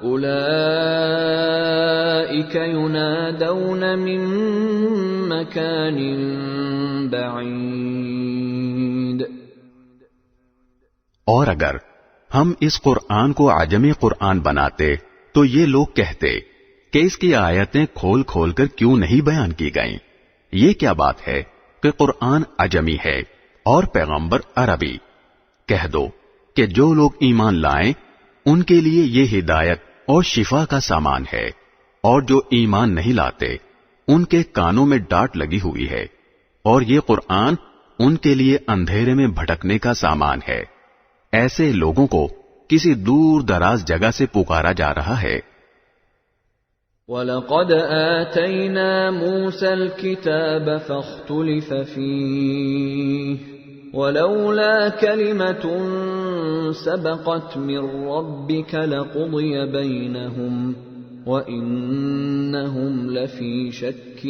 [SPEAKER 1] أُولَئِكَ يُنَادَوْنَ مِن مَّكَانٍ بَعِيدٍ۔
[SPEAKER 2] اور اگر ہم اس قرآن کو عجمی قرآن بناتے تو یہ لوگ کہتے کہ اس کی آیتیں کھول کھول کر کیوں نہیں بیان کی گئیں؟ یہ کیا بات ہے کہ قرآن عجمی ہے اور پیغمبر عربی؟ کہہ دو کہ جو لوگ ایمان لائیں ان کے لیے یہ ہدایت اور شفا کا سامان ہے، اور جو ایمان نہیں لاتے ان کے کانوں میں ڈانٹ لگی ہوئی ہے، اور یہ قرآن ان کے لیے اندھیرے میں بھٹکنے کا سامان ہے۔ ایسے لوگوں کو کسی دور دراز جگہ سے پکارا جا رہا ہے۔
[SPEAKER 1] وَلَقَدْ آتَيْنَا مُوسَى الْكِتَابَ فَاخْتُلِفَ فِيهِ وَلَوْلَا كَلِمَةٌ سَبَقَتْ مِنْ رَبِّكَ لَقُضِيَ بَيْنَهُمْ وَإِنَّهُمْ لَفِي شَكٍّ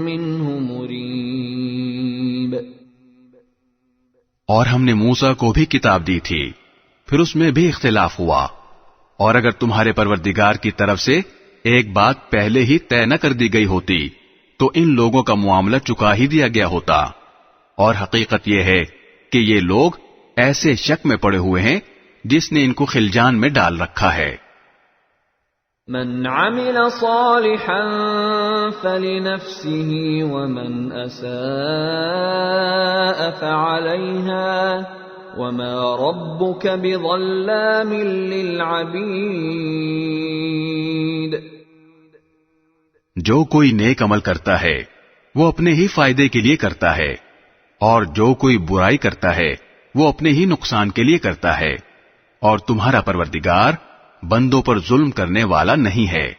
[SPEAKER 1] مِّنْهُ مُرِيبٍ۔
[SPEAKER 2] اور ہم نے موسیٰ کو بھی کتاب دی تھی، پھر اس میں بھی اختلاف ہوا، اور اگر تمہارے پروردگار کی طرف سے ایک بات پہلے ہی طے نہ کر دی گئی ہوتی تو ان لوگوں کا معاملہ چکا ہی دیا گیا ہوتا، اور حقیقت یہ ہے کہ یہ لوگ ایسے شک میں پڑے ہوئے ہیں جس نے ان کو خلجان میں ڈال رکھا ہے۔
[SPEAKER 1] من عمل صالحا فلنفسه ومن اساء فعليها وما ربك بظلام للعبید۔ جو کوئی نیک عمل کرتا ہے وہ اپنے ہی فائدے کے لیے کرتا ہے، اور جو کوئی برائی کرتا ہے وہ اپنے ہی نقصان کے لیے کرتا ہے، اور تمہارا پروردگار بندوں پر ظلم کرنے والا نہیں ہے۔